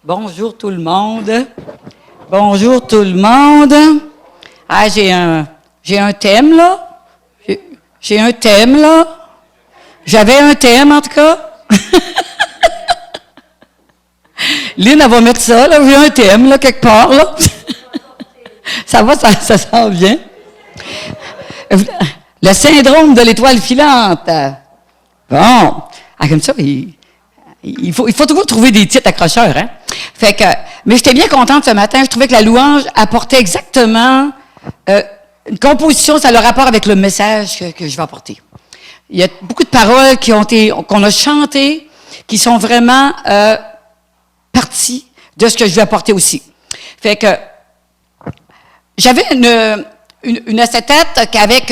Bonjour tout le monde. Bonjour tout le monde. Ah, j'ai un thème, là. J'ai un thème, là. J'avais un thème, en tout cas. Lynn, elle va mettre ça, là. J'ai un thème, là, quelque part, là. Ça va, ça sent bien. Le syndrome de l'étoile filante. Bon. Ah, comme ça, il faut toujours trouver des titres accrocheurs, hein? Fait que, mais j'étais bien contente ce matin. Je trouvais que la louange apportait exactement une composition, ça a le rapport avec le message que je vais apporter. Il y a beaucoup de paroles qu'on a chantées, qui sont vraiment parties de ce que je vais apporter aussi. Fait que, j'avais une acétate qu'avec,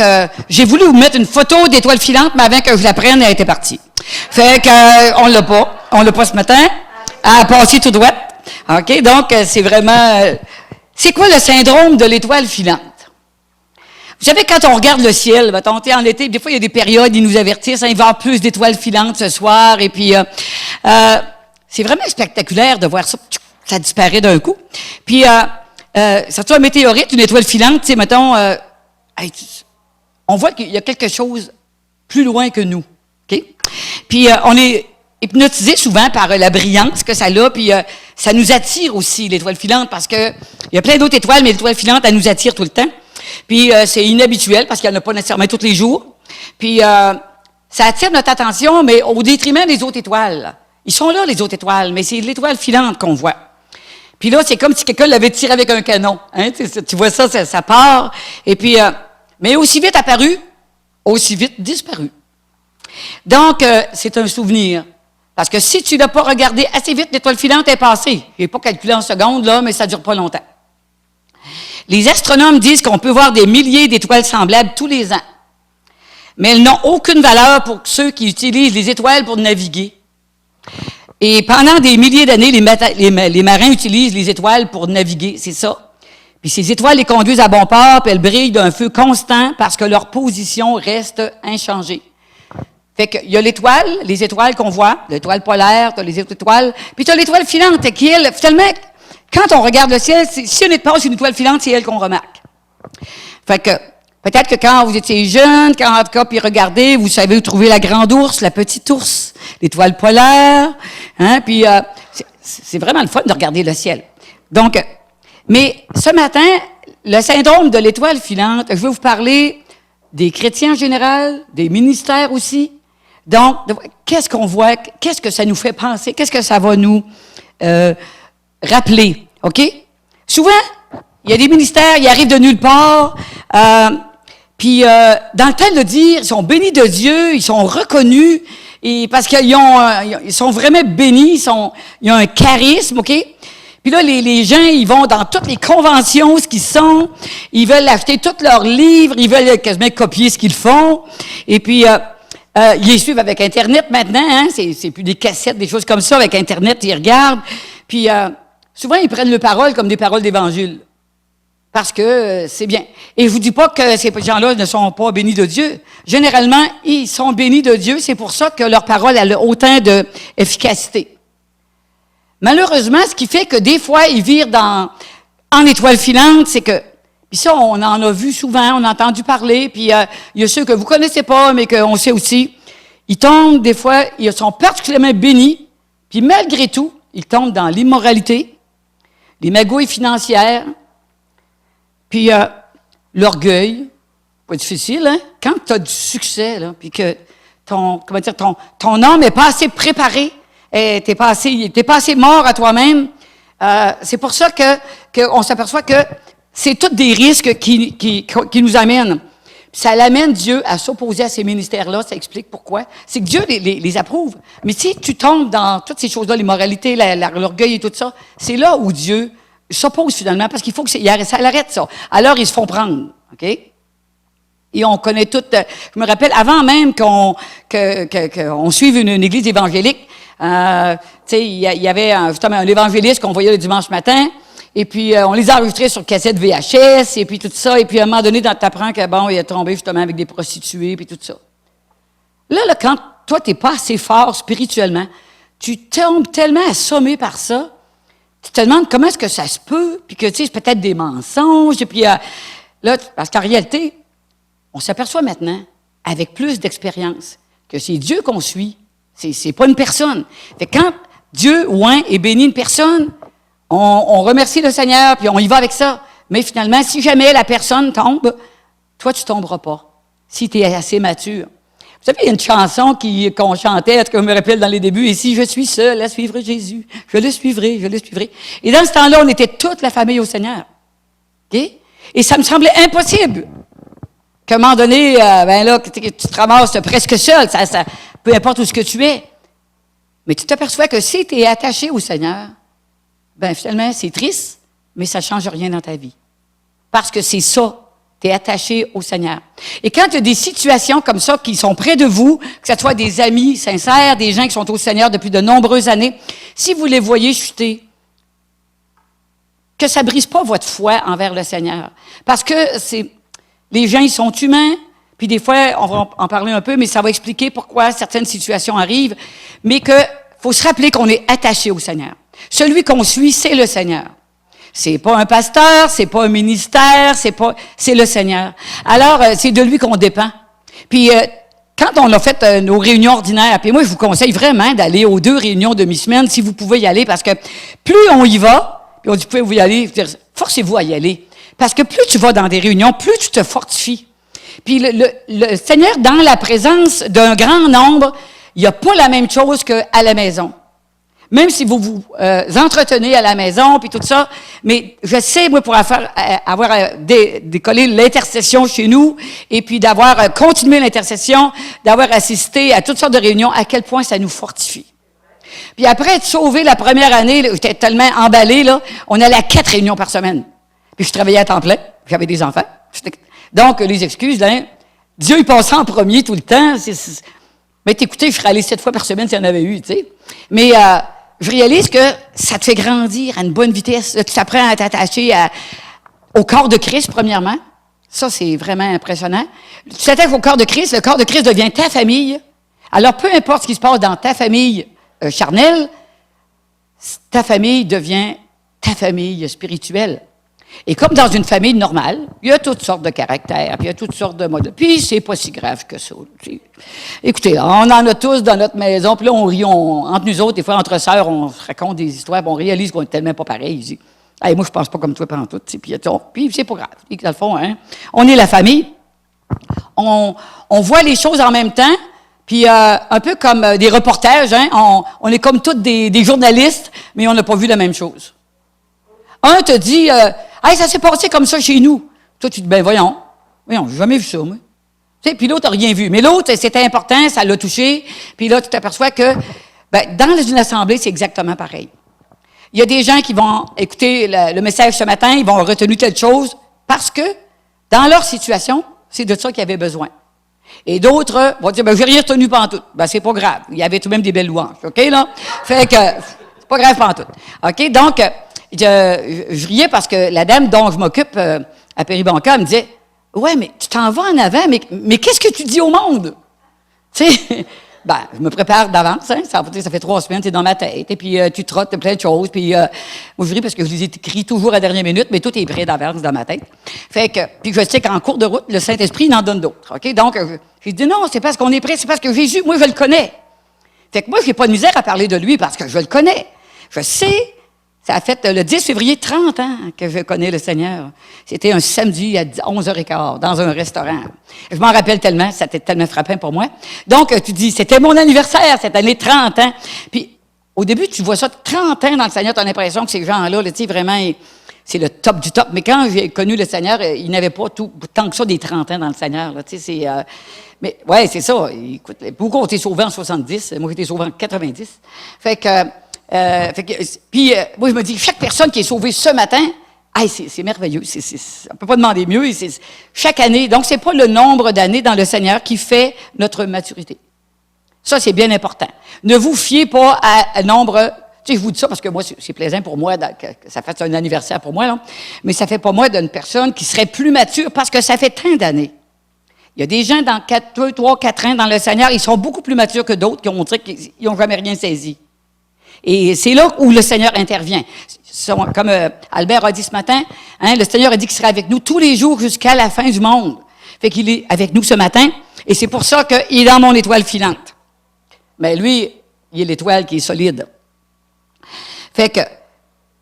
j'ai voulu vous mettre une photo d'étoile filante, mais avant que je la prenne, elle était partie. Fait que, on l'a pas ce matin. Elle a passé tout droit. OK? Donc, c'est vraiment, c'est quoi le syndrome de l'étoile filante? Vous savez, quand on regarde le ciel, mettons, en été, des fois, il y a des périodes, ils nous avertissent, hein, il va y avoir plus d'étoiles filantes ce soir, et puis, c'est vraiment spectaculaire de voir ça, ça disparaît d'un coup. Puis, surtout un météorite, une étoile filante, tu sais, mettons, on voit qu'il y a quelque chose plus loin que nous. OK? Puis, on est hypnotisé souvent par la brillance que ça a, puis ça nous attire aussi, l'étoile filante, parce que il y a plein d'autres étoiles, mais l'étoile filante, elle nous attire tout le temps. Puis, c'est inhabituel, parce qu'il n'y en a pas nécessairement tous les jours. Puis, ça attire notre attention, mais au détriment des autres étoiles. Ils sont là, les autres étoiles, mais c'est l'étoile filante qu'on voit. Puis là, c'est comme si quelqu'un l'avait tiré avec un canon. Hein? Tu vois ça, ça part. Et puis, mais aussi vite apparu, aussi vite disparu. Donc, c'est un souvenir. Parce que si tu n'as pas regardé assez vite, l'étoile filante est passée. Je n'ai pas calculé en secondes, là, mais ça ne dure pas longtemps. Les astronomes disent qu'on peut voir des milliers d'étoiles semblables tous les ans. Mais elles n'ont aucune valeur pour ceux qui utilisent les étoiles pour naviguer. Et pendant des milliers d'années, les marins utilisent les étoiles pour naviguer, c'est ça. Puis ces étoiles les conduisent à bon port, puis elles brillent d'un feu constant parce que leur position reste inchangée. Fait qu'il y a l'étoile, les étoiles qu'on voit, l'étoile polaire, tu as les autres étoiles, puis tu as l'étoile filante qui, elle, finalement, quand on regarde le ciel, si on passe une étoile filante, c'est elle qu'on remarque. Fait que, peut-être que quand vous étiez jeune, en tout cas, puis regardez, vous savez où trouver la grande ours, la petite ours, l'étoile polaire, hein, puis c'est vraiment le fun de regarder le ciel. Donc, mais ce matin, le syndrome de l'étoile filante, je vais vous parler des chrétiens en général, des ministères aussi. Donc, qu'est-ce qu'on voit? Qu'est-ce que ça nous fait penser? Qu'est-ce que ça va nous rappeler? OK? Souvent, il y a des ministères, ils arrivent de nulle part, puis dans le temps de le dire, ils sont bénis de Dieu, ils sont reconnus, et parce qu'ils sont vraiment bénis, ils ont un charisme, OK? Puis là, les gens, ils vont dans toutes les conventions, ce qu'ils sont, ils veulent acheter tous leurs livres, ils veulent quasiment copier ce qu'ils font, et puis ils les suivent avec Internet maintenant, hein, c'est plus des cassettes, des choses comme ça, avec Internet, ils regardent, puis souvent, ils prennent les paroles comme des paroles d'Évangile, parce que c'est bien. Et je vous dis pas que ces gens-là ne sont pas bénis de Dieu. Généralement, ils sont bénis de Dieu, c'est pour ça que leur parole a autant d'efficacité. Malheureusement, ce qui fait que des fois, ils virent en étoile filante, c'est que, puis ça, on en a vu souvent, on a entendu parler, puis il y a ceux que vous connaissez pas, mais qu'on sait aussi, ils tombent, des fois, ils sont particulièrement bénis, puis malgré tout, ils tombent dans l'immoralité, les magouilles financières, puis l'orgueil, pas difficile, hein? Quand tu as du succès, là, puis que ton âme n'est pas assez préparée, t'es pas assez mort à toi-même, c'est pour ça qu'on s'aperçoit que c'est tous des risques qui nous amènent. Puis ça l'amène Dieu à s'opposer à ces ministères-là, ça explique pourquoi. C'est que Dieu les approuve. Mais si tu tombes dans toutes ces choses-là, l'immoralité, l'orgueil et tout ça, c'est là où Dieu s'oppose finalement, parce qu'il faut que ça l'arrête, ça. Alors, ils se font prendre, OK? Et on connaît tout. Je me rappelle, avant même qu'on suive une église évangélique, tu sais, il y avait justement un évangéliste qu'on voyait le dimanche matin, et puis on les enregistrait sur cassette VHS, et puis tout ça, et puis à un moment donné, tu apprends que bon, il est tombé justement avec des prostituées, puis tout ça. Là, quand toi, t'es pas assez fort spirituellement, tu tombes tellement assommé par ça, Tu te demandes comment est-ce que ça se peut, puis que, tu sais, c'est peut-être des mensonges, et puis là, parce qu'en réalité, on s'aperçoit maintenant, avec plus d'expérience, que c'est Dieu qu'on suit, c'est pas une personne. Fait que quand Dieu, et bénit une personne, on remercie le Seigneur, puis on y va avec ça. Mais finalement, si jamais la personne tombe, toi, tu tomberas pas, si tu es assez mature. Vous savez, il y a une chanson qu'on chantait, que je me rappelle dans les débuts, « Et si je suis seul à suivre Jésus, je le suivrai, je le suivrai. » Et dans ce temps-là, on était toute la famille au Seigneur. OK? Et ça me semblait impossible qu'à un moment donné, tu te ramasses presque seul, peu importe où ce que tu es. Mais tu t'aperçois que si tu es attaché au Seigneur, finalement, c'est triste, mais ça ne change rien dans ta vie. Parce que c'est ça. Tu es attaché au Seigneur. Et quand il y a des situations comme ça qui sont près de vous, que ce soit des amis sincères, des gens qui sont au Seigneur depuis de nombreuses années, si vous les voyez chuter, que ça ne brise pas votre foi envers le Seigneur. Parce que les gens, ils sont humains, puis des fois, on va en parler un peu, mais ça va expliquer pourquoi certaines situations arrivent, mais qu'il faut se rappeler qu'on est attaché au Seigneur. Celui qu'on suit, c'est le Seigneur. C'est pas un pasteur, c'est pas un ministère, c'est le Seigneur. Alors, c'est de lui qu'on dépend. Puis, quand on a fait nos réunions ordinaires, puis moi, je vous conseille vraiment d'aller aux 2 réunions de mi-semaine, si vous pouvez y aller, parce que plus on y va, puis on dit, pouvez-vous y aller? Forcez-vous à y aller. Parce que plus tu vas dans des réunions, plus tu te fortifies. Puis, le Seigneur, dans la présence d'un grand nombre, il n'y a pas la même chose qu'à la maison. Même si vous vous entretenez à la maison, puis tout ça, mais je sais, moi, pour avoir décollé l'intercession chez nous, et puis d'avoir continué l'intercession, d'avoir assisté à toutes sortes de réunions, à quel point ça nous fortifie. Puis après être sauvé la première année, là, j'étais tellement emballé, là, on allait à 4 réunions par semaine. Puis je travaillais à temps plein, j'avais des enfants. Donc, les excuses, hein, Dieu, il passait en premier tout le temps. Mais écoutez, je serais allé 7 fois par semaine s'il y en avait eu, tu sais. Mais je réalise que ça te fait grandir à une bonne vitesse. Tu apprends à t'attacher au corps de Christ, premièrement. Ça, c'est vraiment impressionnant. Tu t'attaches au corps de Christ, le corps de Christ devient ta famille. Alors, peu importe ce qui se passe dans ta famille charnelle, ta famille devient ta famille spirituelle. Et comme dans une famille normale, il y a toutes sortes de caractères, puis il y a toutes sortes de modes. Puis c'est pas si grave que ça. T'sais. Écoutez, on en a tous dans notre maison, puis là, on rit, entre nous autres, des fois, entre sœurs, on se raconte des histoires, puis on réalise qu'on est tellement pas pareils. Hey, moi, je pense pas comme toi pendant tout. Puis c'est pas grave. Puis, dans le fond, hein, on est la famille. On voit les choses en même temps, puis un peu comme des reportages, hein, on est comme tous des journalistes, mais on n'a pas vu la même chose. Un te dit, hey, ça s'est passé comme ça chez nous. Toi, tu te dis, voyons, j'ai jamais vu ça, moi. Tu sais, puis l'autre n'a rien vu. Mais l'autre, c'était important, ça l'a touché. Puis là, tu t'aperçois que, dans une assemblée, c'est exactement pareil. Il y a des gens qui vont écouter le message ce matin, ils vont retenir telle chose, parce que, dans leur situation, c'est de ça qu'ils avaient besoin. Et d'autres vont dire, j'ai rien retenu pantoute. C'est pas grave. Il y avait tout de même des belles louanges. OK, là? Fait que, c'est pas grave pantoute. OK, donc, je riais parce que la dame dont je m'occupe à Péribonca, elle me disait, ouais, mais tu t'en vas en avant, mais qu'est-ce que tu dis au monde? Tu sais, je me prépare d'avance, hein, ça fait 3 semaines, c'est dans ma tête, et puis tu trottes plein de choses, puis moi je ris parce que je les écris toujours à la dernière minute, mais tout est prêt d'avance dans ma tête. Fait que, puis je sais qu'en cours de route, le Saint-Esprit, il en donne d'autres, OK? Donc, j'ai dit, non, c'est parce qu'on est prêt, c'est parce que Jésus, moi, je le connais. Fait que moi, j'ai pas de misère à parler de lui parce que je le connais. Je sais. Ça a fait le 10 février 30 ans que je connais le Seigneur. C'était un samedi à 11h15 dans un restaurant. Je m'en rappelle tellement, c'était tellement frappant pour moi. Donc, tu dis, c'était mon anniversaire cette année, 30 ans. Puis, au début, tu vois ça, 30 ans dans le Seigneur, tu as l'impression que ces gens-là, tu sais, vraiment, c'est le top du top. Mais quand j'ai connu le Seigneur, il n'avait pas tant que ça des 30 ans dans le Seigneur. Là, tu sais, mais ouais, c'est ça. Écoute, beaucoup ont été sauvés en 70. Moi, j'ai été sauvé en 90. Fait que... puis, moi, je me dis, chaque personne qui est sauvée ce matin, c'est merveilleux. On ne peut pas demander mieux. Chaque année. Donc, c'est pas le nombre d'années dans le Seigneur qui fait notre maturité. Ça, c'est bien important. Ne vous fiez pas à nombre. Tu sais, je vous dis ça parce que moi, c'est plaisant pour moi que ça fasse un anniversaire pour moi, là. Mais ça fait pas moi d'une personne qui serait plus mature parce que ça fait tant d'années. Il y a des gens dans 2, 3, 4 ans dans le Seigneur, ils sont beaucoup plus matures que d'autres qui ont dit qu'ils n'ont jamais rien saisi. Et c'est là où le Seigneur intervient. Comme Albert a dit ce matin, hein, le Seigneur a dit qu'il serait avec nous tous les jours jusqu'à la fin du monde. Fait qu'il est avec nous ce matin, et c'est pour ça qu'il est dans mon étoile filante. Mais lui, il est l'étoile qui est solide. Fait que,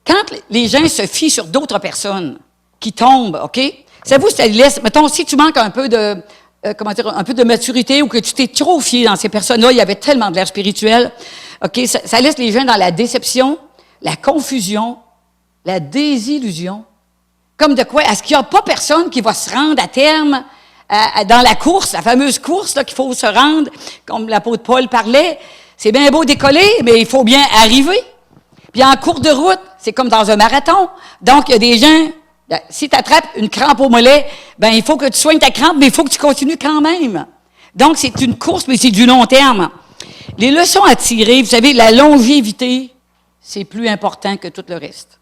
quand les gens se fient sur d'autres personnes qui tombent, OK? Savez-vous, ça laisse, mettons, si tu manques un peu de, un peu de maturité ou que tu t'es trop fié dans ces personnes-là, il y avait tellement de l'air spirituel, OK? Ça laisse les gens dans la déception, la confusion, la désillusion. Comme de quoi? Est-ce qu'il n'y a pas personne qui va se rendre à terme dans la course, la fameuse course là, qu'il faut se rendre, comme l'apôtre Paul parlait? C'est bien beau décoller, mais il faut bien arriver. Puis en cours de route, c'est comme dans un marathon. Donc, il y a des gens, si tu attrapes une crampe au mollet, ben il faut que tu soignes ta crampe, mais il faut que tu continues quand même. Donc, c'est une course, mais c'est du long terme. Les leçons à tirer, vous savez, la longévité, c'est plus important que tout le reste.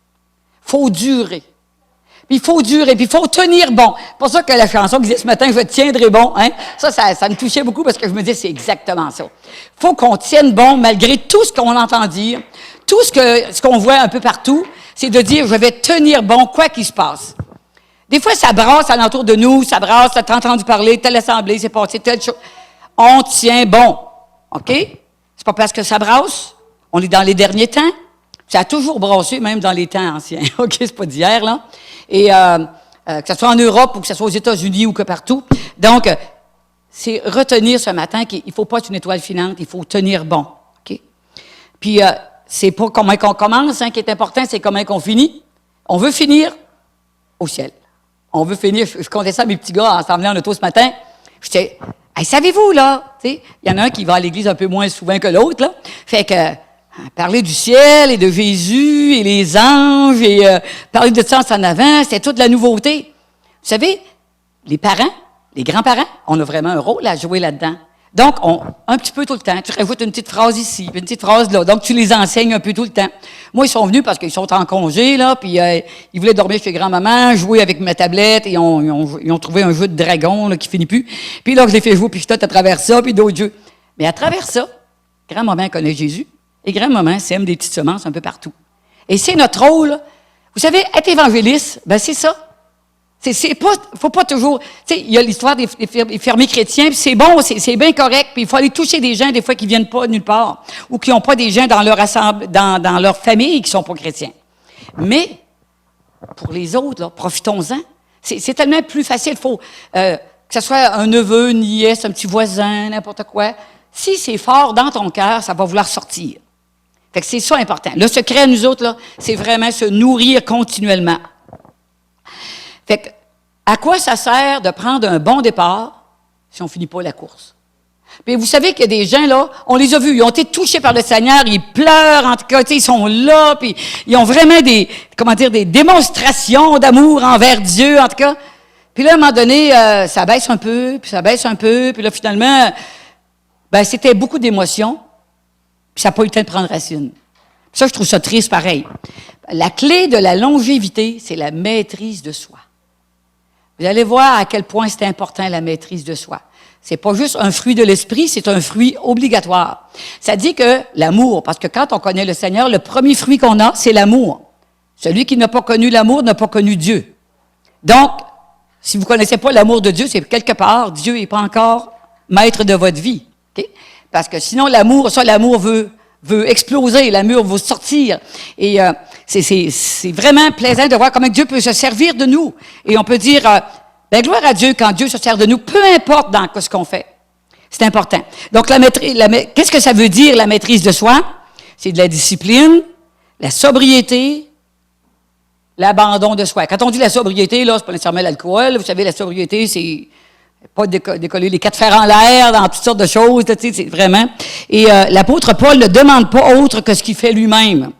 Faut durer. Puis il faut durer, puis il faut tenir bon. C'est pour ça que la chanson qui disait ce matin, « Je tiendrai bon hein? », ça me touchait beaucoup parce que je me disais, c'est exactement ça. Faut qu'on tienne bon malgré tout ce qu'on entend dire, tout ce qu'on voit un peu partout, c'est de dire, je vais tenir bon quoi qu'il se passe. Des fois, ça brasse alentour de nous, ça brasse, t'as entendu parler, telle assemblée, c'est passé, telle chose. On tient bon, OK? C'est pas parce que ça brasse, on est dans les derniers temps. Ça a toujours brassé, même dans les temps anciens, OK? C'est pas d'hier, là. Et que ce soit en Europe ou que ce soit aux États-Unis ou que partout. Donc, c'est retenir ce matin qu'il ne faut pas être une étoile filante, il faut tenir bon, OK? Puis, c'est pas comment qu'on commence, hein, qui est important, c'est comment qu'on finit. On veut finir au ciel. On veut finir, je comptais ça à mes petits gars en s'en venant en auto ce matin. J'étais, hey, savez-vous, là, tu sais, il y en a un qui va à l'église un peu moins souvent que l'autre, là. Fait que, parler du ciel et de Jésus et les anges et parler de ça en avant, c'était toute la nouveauté. Vous savez, les parents, les grands-parents, on a vraiment un rôle à jouer là-dedans. Donc, un petit peu tout le temps. Tu rajoutes une petite phrase ici, puis une petite phrase là. Donc, tu les enseignes un peu tout le temps. Moi, ils sont venus parce qu'ils sont en congé, là, puis ils voulaient dormir chez grand-maman, jouer avec ma tablette, et ils ont trouvé un jeu de dragon là, qui finit plus. Puis là, je les fais jouer, puis je tâte à travers ça, puis d'autres jeux. Mais à travers ça, grand-maman connaît Jésus, et grand-maman sème des petites semences un peu partout. Et c'est notre rôle. Vous savez, être évangéliste, ben c'est ça. C'est pas, faut pas toujours, tu sais, il y a l'histoire des fermiers chrétiens, puis c'est bon, c'est bien correct, puis il faut aller toucher des gens, des fois, qui viennent pas de nulle part, ou qui n'ont pas des gens dans leur dans leur famille qui sont pas chrétiens. Mais, pour les autres, là, profitons-en. C'est tellement plus facile, faut, que ce soit un neveu, une nièce, un petit voisin, n'importe quoi. Si c'est fort dans ton cœur, ça va vouloir sortir. Fait que c'est ça important. Le secret à nous autres, là, c'est vraiment se nourrir continuellement. Fait que, à quoi ça sert de prendre un bon départ si on finit pas la course? Puis vous savez qu'il y a des gens, là, on les a vus, ils ont été touchés par le Seigneur, ils pleurent, en tout cas, ils sont là, puis ils ont vraiment des démonstrations d'amour envers Dieu, en tout cas. Puis là, à un moment donné, ça baisse un peu, puis ça baisse un peu, puis là, finalement, ben c'était beaucoup d'émotions, puis ça n'a pas eu le temps de prendre racine. Puis ça, je trouve ça triste, pareil. La clé de la longévité, c'est la maîtrise de soi. Vous allez voir à quel point c'est important, la maîtrise de soi. C'est pas juste un fruit de l'esprit, c'est un fruit obligatoire. Ça dit que l'amour, parce que quand on connaît le Seigneur, le premier fruit qu'on a, c'est l'amour. Celui qui n'a pas connu l'amour n'a pas connu Dieu. Donc, si vous connaissez pas l'amour de Dieu, c'est quelque part, Dieu n'est pas encore maître de votre vie. Okay? Parce que sinon, l'amour veut exploser, l'amour veut sortir. Et c'est vraiment plaisant de voir comment Dieu peut se servir de nous. Et on peut dire, ben, gloire à Dieu quand Dieu se sert de nous, peu importe dans ce qu'on fait. C'est important. Donc, qu'est-ce que ça veut dire, la maîtrise de soi? C'est de la discipline, la sobriété, l'abandon de soi. Quand on dit la sobriété, là, c'est pas nécessairement l'alcool. Vous savez, la sobriété, c'est pas décoller les quatre fers en l'air dans toutes sortes de choses, tu sais, c'est vraiment. Et l'apôtre Paul ne demande pas autre que ce qu'il fait lui-même.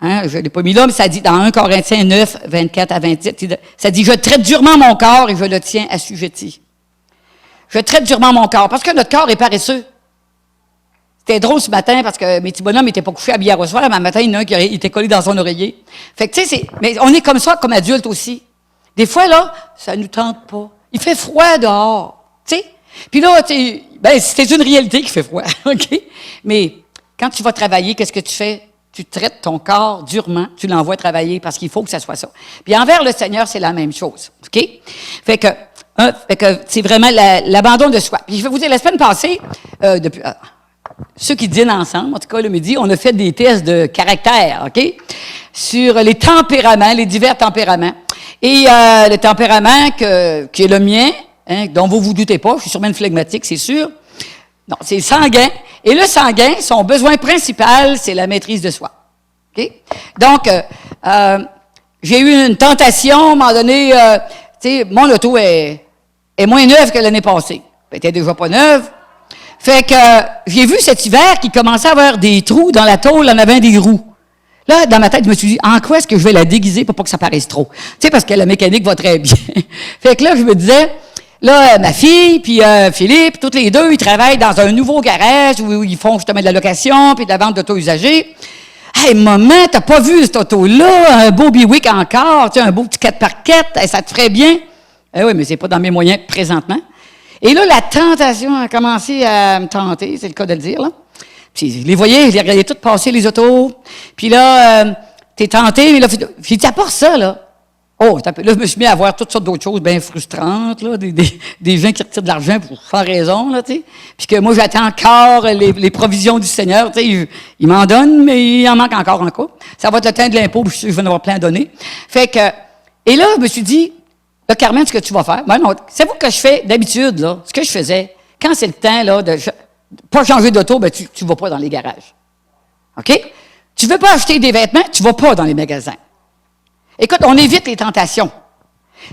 Hein, je ne l'ai pas mis là, mais ça dit dans 1 Corinthiens 9, 24 à 27, ça dit « Je traite durement mon corps et je le tiens assujetti. » Je traite durement mon corps, parce que notre corps est paresseux. C'était drôle ce matin, parce que mes petits bonhommes n'étaient pas couchés à hier au soir, mais un matin, il y en a un qui était collé dans son oreiller. Fait que, tu sais, mais on est comme ça, comme adultes aussi. Des fois, là, ça nous tente pas. Il fait froid dehors, tu sais. Puis là, ben, c'est une réalité qu'il fait froid, OK? Mais quand tu vas travailler, qu'est-ce que tu fais? tu traites ton corps durement, tu l'envoies travailler parce qu'il faut que ça soit ça. Puis envers le Seigneur, c'est la même chose. OK? Fait que c'est vraiment l'abandon de soi. Puis je vais vous dire, la semaine passée, ceux qui dînent ensemble, en tout cas le midi, on a fait des tests de caractère, OK? Sur les tempéraments, les divers tempéraments. Et le tempérament qui est le mien, hein, dont vous vous doutez pas, je suis sûrement une flegmatique, c'est sûr. Non, c'est sanguin. Et le sanguin, son besoin principal, c'est la maîtrise de soi. OK? Donc, j'ai eu une tentation, à un moment donné, tu sais, mon auto est moins neuve que l'année passée. Elle était déjà pas neuve. Fait que j'ai vu cet hiver qu'il commençait à avoir des trous dans la tôle en avant des roues. Là, dans ma tête, je me suis dit, en quoi est-ce que je vais la déguiser pour pas que ça paraisse trop? Tu sais, parce que la mécanique va très bien. Fait que là, je me disais, là, ma fille, puis Philippe, toutes les deux, ils travaillent dans un nouveau garage où ils font justement de la location puis de la vente d'auto usagés. Hey, maman, t'as pas vu cette auto-là? Un beau Buick encore, tu sais, un beau petit 4x4, hey, ça te ferait bien? Eh oui, mais c'est pas dans mes moyens présentement. Et là, la tentation a commencé à me tenter, c'est le cas de le dire, là. Puis, je les voyais, je les regardais toutes passer, les autos. Puis là, t'es tenté, mais là, j'ai dit, à part ça, là. Oh, là, je me suis mis à voir toutes sortes d'autres choses bien frustrantes, là, des gens qui retirent de l'argent pour sans raison, là, tu sais. Puis que moi, j'attends encore les provisions du Seigneur, tu sais. Il m'en donne, mais il en manque encore un coup. Ça va être le temps de l'impôt, puis je suis sûr que je vais en avoir plein à donner. Fait que, et là, je me suis dit, là, Carmen, ce que tu vas faire, ben non, savez-vous que je fais d'habitude, là, ce que je faisais, quand c'est le temps, là, de pas changer d'auto, ben tu vas pas dans les garages. OK? Tu veux pas acheter des vêtements, tu vas pas dans les magasins. Écoute, on évite les tentations.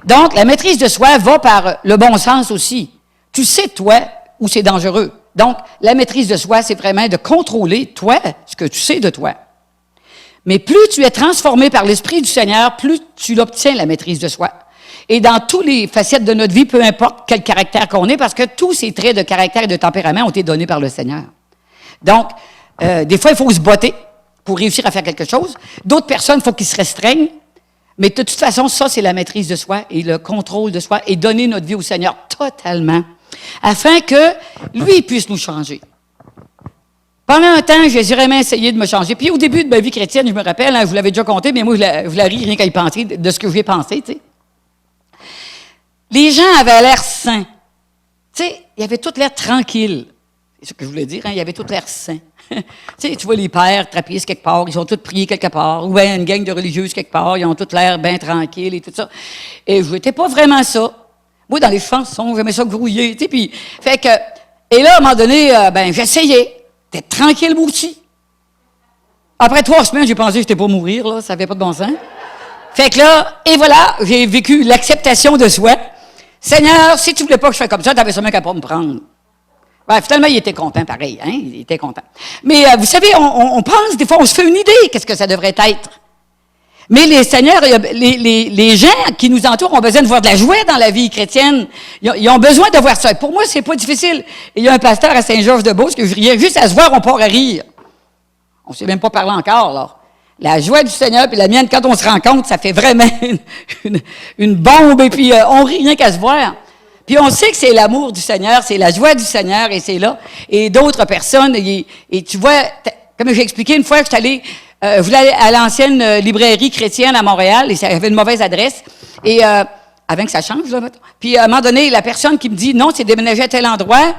Donc, la maîtrise de soi va par le bon sens aussi. Tu sais, toi, où c'est dangereux. Donc, la maîtrise de soi, c'est vraiment de contrôler, toi, ce que tu sais de toi. Mais plus tu es transformé par l'Esprit du Seigneur, plus tu l'obtiens, la maîtrise de soi. Et dans toutes les facettes de notre vie, peu importe quel caractère qu'on ait, parce que tous ces traits de caractère et de tempérament ont été donnés par le Seigneur. Donc, des fois, il faut se botter pour réussir à faire quelque chose. D'autres personnes, il faut qu'ils se restreignent. Mais de toute façon, ça, c'est la maîtrise de soi et le contrôle de soi et donner notre vie au Seigneur totalement, afin que lui puisse nous changer. Pendant un temps, j'ai vraiment essayé de me changer. Puis au début de ma vie chrétienne, je me rappelle, hein, je vous l'avais déjà compté, mais moi, je voulais rire rien qu'à y penser de ce que j'ai pensé, tu sais. Les gens avaient l'air sains. Tu sais, ils avaient tout l'air tranquilles. C'est ce que je voulais dire, hein, ils avaient tout l'air sains. Tu sais, tu vois les pères trappistes quelque part, ils ont tous priés quelque part, ou bien une gang de religieuses quelque part, ils ont tout l'air bien tranquilles et tout ça. Et je n'étais pas vraiment ça. Moi, dans les chansons, j'aimais ça grouiller, tu sais, puis... Fait que... Et là, à un moment donné, j'essayais d'être tranquille, moi aussi. Après 3 semaines, j'ai pensé que je n'étais pas mourir, là, ça n'avait pas de bon sens. Fait que là, et voilà, j'ai vécu l'acceptation de soi. Seigneur, si tu voulais pas que je fasse comme ça, tu avais sûrement qu'à pas me prendre. Ben, finalement, il était content, pareil, hein, il était content. Mais vous savez, on pense, des fois, on se fait une idée, qu'est-ce que ça devrait être. Mais les seigneurs, les gens qui nous entourent ont besoin de voir de la joie dans la vie chrétienne. Ils ont besoin de voir ça. Pour moi, c'est pas difficile. Il y a un pasteur à Saint-Georges-de-Beauce que je riais, juste à se voir, on part à rire. On ne s'est même pas parlé encore, là. La joie du Seigneur puis la mienne, quand on se rencontre, ça fait vraiment une bombe, et puis on rit rien qu'à se voir. Puis on sait que c'est l'amour du Seigneur, c'est la joie du Seigneur, et c'est là. Et d'autres personnes, et tu vois, comme j'ai expliqué une fois, je voulais aller à l'ancienne librairie chrétienne à Montréal, et ça avait une mauvaise adresse, et avant que ça change, là, maintenant. Puis à un moment donné, la personne qui me dit, non, c'est déménagé à tel endroit.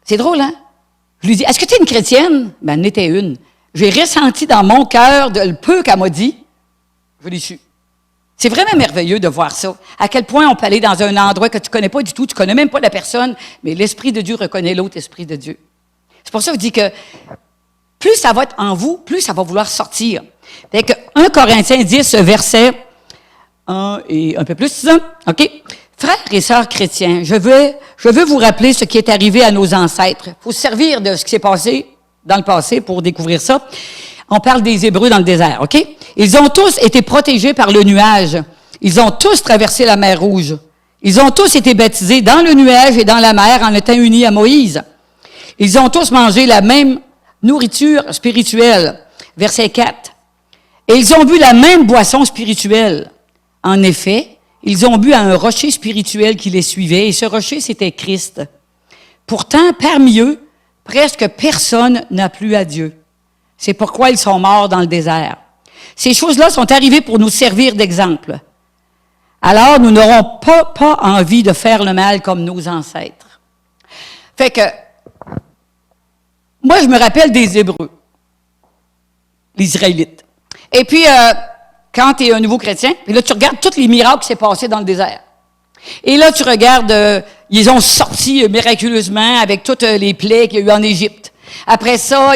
C'est drôle, hein? Je lui dis, est-ce que tu es une chrétienne? Ben, elle était une. J'ai ressenti dans mon cœur le peu qu'elle m'a dit, je l'ai su. C'est vraiment merveilleux de voir ça. À quel point on peut aller dans un endroit que tu ne connais pas du tout, tu ne connais même pas la personne, mais l'Esprit de Dieu reconnaît l'autre Esprit de Dieu. C'est pour ça que je dis que plus ça va être en vous, plus ça va vouloir sortir. Fait que 1 Corinthiens 10, verset 1 et un peu plus, OK? Frères et sœurs chrétiens, je veux vous rappeler ce qui est arrivé à nos ancêtres. Il faut se servir de ce qui s'est passé dans le passé pour découvrir ça. On parle des Hébreux dans le désert, OK? Ils ont tous été protégés par le nuage. Ils ont tous traversé la mer Rouge. Ils ont tous été baptisés dans le nuage et dans la mer en étant unis à Moïse. Ils ont tous mangé la même nourriture spirituelle. Verset 4. Et ils ont bu la même boisson spirituelle. En effet, ils ont bu à un rocher spirituel qui les suivait, et ce rocher, c'était Christ. Pourtant, parmi eux, presque personne n'a plu à Dieu. C'est pourquoi ils sont morts dans le désert. Ces choses-là sont arrivées pour nous servir d'exemple. Alors, nous n'aurons pas envie de faire le mal comme nos ancêtres. Fait que, moi, je me rappelle des Hébreux, les Israélites. Et puis, quand tu es un nouveau chrétien, puis là, tu regardes tous les miracles qui s'est passé dans le désert. Et là, tu regardes, ils ont sorti miraculeusement avec toutes les plaies qu'il y a eu en Égypte. Après ça,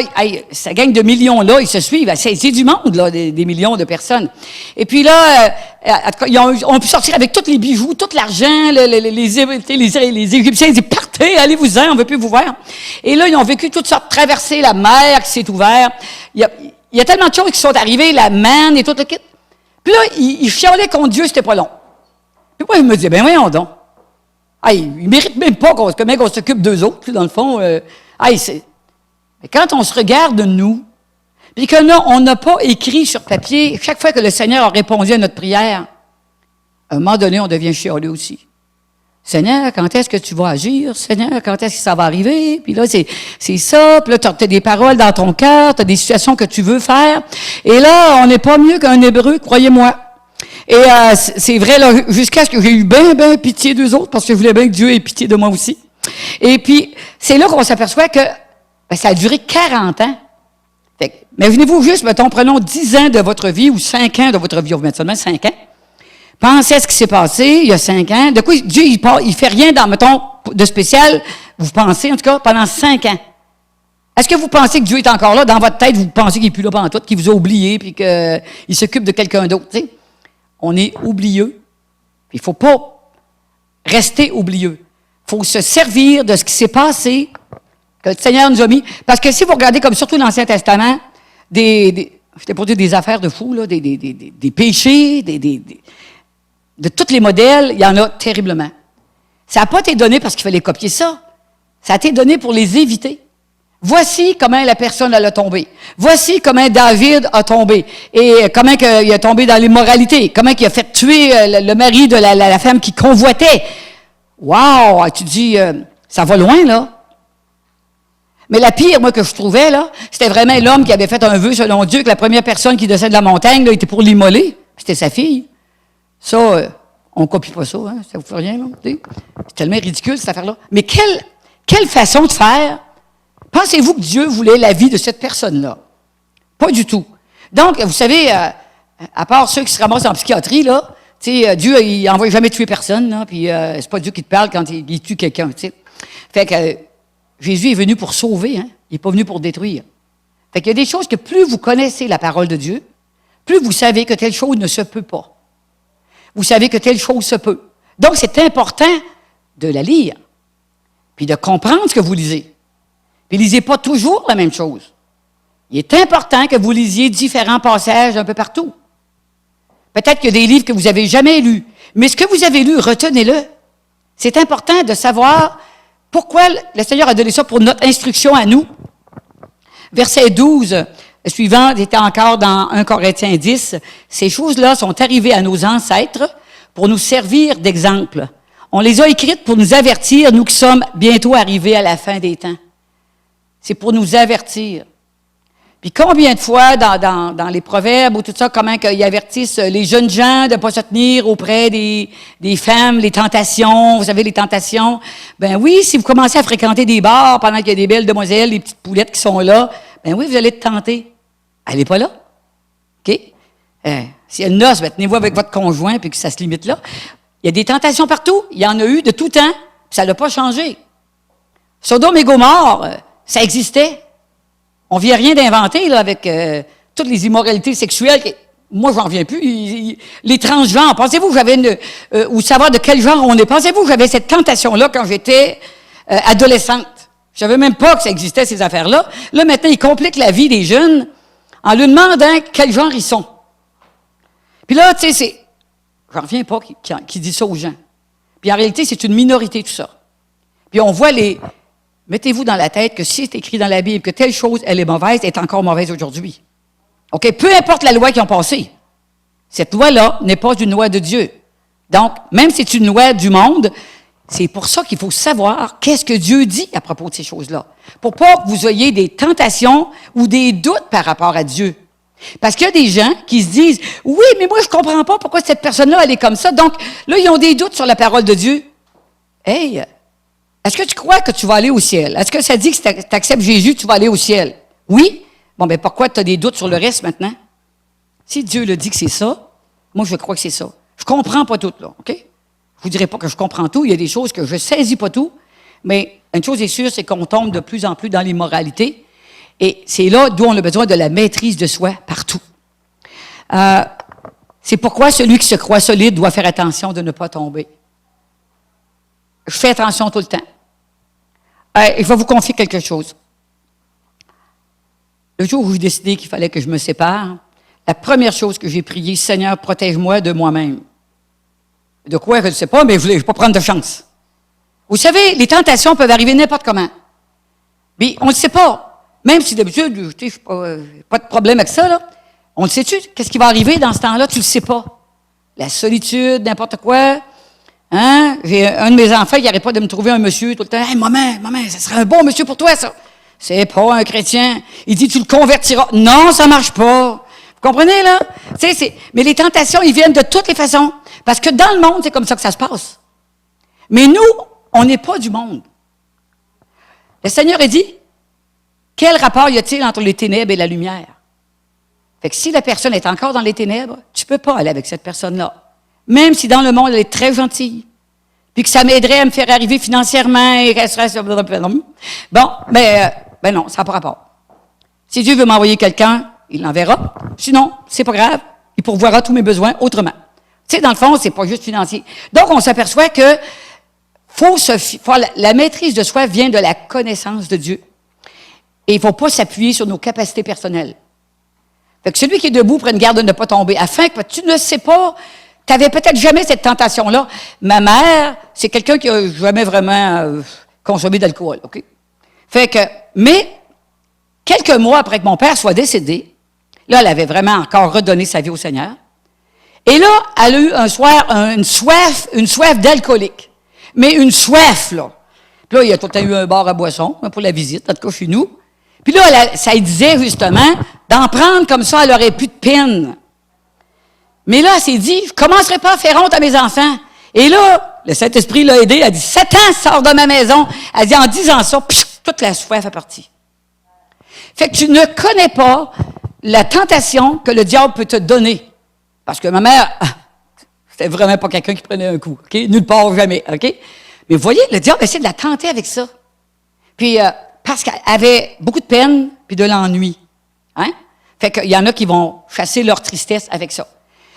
ça gagne de millions-là, ils se suivent. C'est du monde, là, des millions de personnes. Et puis là, ils ont pu sortir avec tous les bijoux, tout l'argent, les Égyptiens, ils disent, partez, allez-vous-en, on ne veut plus vous voir. Et là, ils ont vécu toutes sortes, traverser la mer qui s'est ouverte. Il y a tellement de choses qui sont arrivées, la manne et tout le kit. Puis là, ils chialaient contre Dieu, c'était pas long. Puis moi, je me disais, ben voyons donc. Ils ne méritent même pas qu'on s'occupe d'eux autres, dans le fond. Mais quand on se regarde, nous, puis que là, on n'a pas écrit sur papier, chaque fois que le Seigneur a répondu à notre prière, à un moment donné, on devient chialeux aussi. Seigneur, quand est-ce que tu vas agir? Seigneur, quand est-ce que ça va arriver? Puis là, c'est ça. Puis là, tu as des paroles dans ton cœur, tu as des situations que tu veux faire. Et là, on n'est pas mieux qu'un Hébreu, croyez-moi. Et c'est vrai, là, jusqu'à ce que j'ai eu bien pitié d'eux autres, parce que je voulais bien que Dieu ait pitié de moi aussi. Et puis, c'est là qu'on s'aperçoit que ça a duré 40 ans. Imaginez-vous juste, mettons, prenons 10 ans de votre vie ou 5 ans de votre vie, on va mettre seulement 5 ans. Pensez à ce qui s'est passé il y a 5 ans. De quoi Dieu, il fait rien dans, mettons, de spécial, vous pensez, en tout cas, pendant 5 ans. Est-ce que vous pensez que Dieu est encore là? Dans votre tête, vous pensez qu'il n'est plus là pendant tout, qu'il vous a oublié, puis qu'il s'occupe de quelqu'un d'autre, tu sais? On est oublieux. Il ne faut pas rester oublieux. Il faut se servir de ce qui s'est passé, que le Seigneur nous a mis. Parce que si vous regardez, comme surtout l'Ancien Testament, j'étais pour dire des affaires de fous, là, des péchés, de tous les modèles, il y en a terriblement. Ça n'a pas été donné parce qu'il fallait copier ça. Ça a été donné pour les éviter. Voici comment la personne a tombé. Voici comment David a tombé. Et comment il a tombé dans l'immoralité. Comment il a fait tuer le mari de la femme qui convoitait. Wow! Tu dis, ça va loin, là. Mais la pire, moi, que je trouvais, là, c'était vraiment l'homme qui avait fait un vœu selon Dieu que la première personne qui descend de la montagne, là, était pour l'immoler. C'était sa fille. Ça, on ne copie pas ça, hein? Ça vous fait rien, là? C'est tellement ridicule, cette affaire-là. Mais quelle façon de faire? Pensez-vous que Dieu voulait la vie de cette personne-là? Pas du tout. Donc, vous savez, à part ceux qui se ramassent en psychiatrie, là, Dieu, il n'envoie jamais tuer personne, là, puis c'est pas Dieu qui te parle quand il tue quelqu'un, tu sais. Fait que Jésus est venu pour sauver, hein? Il n'est pas venu pour détruire. Fait qu'il y a des choses que plus vous connaissez la parole de Dieu, plus vous savez que telle chose ne se peut pas. Vous savez que telle chose se peut. Donc, c'est important de la lire, puis de comprendre ce que vous lisez. Puis, lisez pas toujours la même chose. Il est important que vous lisiez différents passages un peu partout. Peut-être qu'il y a des livres que vous n'avez jamais lus, mais ce que vous avez lu, retenez-le. C'est important de savoir pourquoi le Seigneur a donné ça pour notre instruction à nous. Verset 12, suivant, était encore dans 1 Corinthiens 10. Ces choses-là sont arrivées à nos ancêtres pour nous servir d'exemple. On les a écrites pour nous avertir, nous qui sommes bientôt arrivés à la fin des temps. C'est pour nous avertir. Puis combien de fois dans les proverbes ou tout ça, comment ils avertissent les jeunes gens de ne pas se tenir auprès des femmes, les tentations, vous savez, les tentations. Ben oui, si vous commencez à fréquenter des bars pendant qu'il y a des belles demoiselles, des petites poulettes qui sont là, ben oui, vous allez être tenté. Elle n'est pas là. OK? Si elle noce, ben tenez-vous avec votre conjoint puis que ça se limite là. Il y a des tentations partout. Il y en a eu de tout temps, puis ça n'a pas changé. Sodome et Gomorrhe, ça existait. On ne vient rien d'inventer là, avec toutes les immoralités sexuelles. Moi, j'en reviens plus. Les transgenres, pensez-vous que j'avais ou savoir de quel genre on est, pensez-vous que j'avais cette tentation-là quand j'étais adolescente? Je ne savais même pas que ça existait, ces affaires-là. Là, maintenant, ils compliquent la vie des jeunes en leur demandant quel genre ils sont. Puis là, tu sais, j'en reviens pas qui dit ça aux gens. Puis en réalité, c'est une minorité, tout ça. Puis on voit mettez-vous dans la tête que si c'est écrit dans la Bible que telle chose, elle est mauvaise, elle est encore mauvaise aujourd'hui. OK? Peu importe la loi qu'ils ont passée. Cette loi-là n'est pas une loi de Dieu. Donc, même si c'est une loi du monde, C'est pour ça qu'il faut savoir qu'est-ce que Dieu dit à propos de ces choses-là. Pour pas que vous ayez des tentations ou des doutes par rapport à Dieu. Parce qu'il y a des gens qui se disent, oui, mais moi, je comprends pas pourquoi cette personne-là, elle est comme ça. Donc, là, ils ont des doutes sur la parole de Dieu. Hey, est-ce que tu crois que tu vas aller au ciel? Est-ce que ça dit que si tu acceptes Jésus, tu vas aller au ciel? Oui? Bon, ben pourquoi tu as des doutes sur le reste maintenant? Si Dieu le dit que c'est ça, moi, je crois que c'est ça. Je comprends pas tout, là, OK? Je vous dirai pas que je comprends tout. Il y a des choses que je saisis pas tout. Mais une chose est sûre, c'est qu'on tombe de plus en plus dans l'immoralité. Et c'est là d'où on a besoin de la maîtrise de soi partout. C'est pourquoi celui qui se croit solide doit faire attention de ne pas tomber. Je fais attention tout le temps. Je vais vous confier quelque chose. Le jour où j'ai décidé qu'il fallait que je me sépare, la première chose que j'ai prié, Seigneur, protège-moi de moi-même. De quoi, je ne sais pas, mais je ne voulais pas prendre de chance. Vous savez, les tentations peuvent arriver n'importe comment. Mais on ne le sait pas. Même si d'habitude, je n'ai pas de problème avec ça, là. On le sait-tu? Qu'est-ce qui va arriver dans ce temps-là? Tu ne le sais pas. La solitude, n'importe quoi. Hein? J'ai un de mes enfants qui n'arrête pas de me trouver un monsieur tout le temps. Hey, maman, ça serait un bon monsieur pour toi, ça. C'est pas un chrétien. Il dit, tu le convertiras. Non, ça marche pas. Vous comprenez, là? Mais les tentations, ils viennent de toutes les façons. Parce que dans le monde, c'est comme ça que ça se passe. Mais nous, on n'est pas du monde. Le Seigneur a dit, quel rapport y a-t-il entre les ténèbres et la lumière? Fait que si la personne est encore dans les ténèbres, tu peux pas aller avec cette personne-là. Même si dans le monde, elle est très gentille. Puis que ça m'aiderait à me faire arriver financièrement et qu'elle serait... Bon, mais non, ça n'a pas rapport. Si Dieu veut m'envoyer quelqu'un, il l'enverra. Sinon, c'est pas grave. Il pourvoira tous mes besoins autrement. Tu sais, dans le fond, c'est pas juste financier. Donc, on s'aperçoit que la maîtrise de soi vient de la connaissance de Dieu. Et il ne faut pas s'appuyer sur nos capacités personnelles. Fait que celui qui est debout prenne garde de ne pas tomber, afin que tu ne sais pas, tu n'avais peut-être jamais cette tentation-là. Ma mère, c'est quelqu'un qui n'a jamais vraiment consommé d'alcool, OK? Fait que, mais, quelques mois après que mon père soit décédé, là, elle avait vraiment encore redonné sa vie au Seigneur. Et là, elle a eu une soif d'alcoolique. Mais une soif, là. Puis là, il y a tout le temps eu un bar à boisson, pour la visite, en tout cas chez nous. Puis là, ça lui disait justement, d'en prendre comme ça, elle n'aurait plus de peine. Mais là, elle s'est dit, je ne commencerai pas à faire honte à mes enfants. Et là, le Saint-Esprit l'a aidé, elle a dit, Satan sort de ma maison. Elle dit, en disant ça, toute la soif est partie. Fait que tu ne connais pas la tentation que le diable peut te donner. Parce que ma mère, c'était vraiment pas quelqu'un qui prenait un coup, OK? Nulle part, jamais, OK? Mais vous voyez, le diable essaie de la tenter avec ça. Puis, parce qu'elle avait beaucoup de peine puis de l'ennui. Hein? Fait qu'il y en a qui vont chasser leur tristesse avec ça.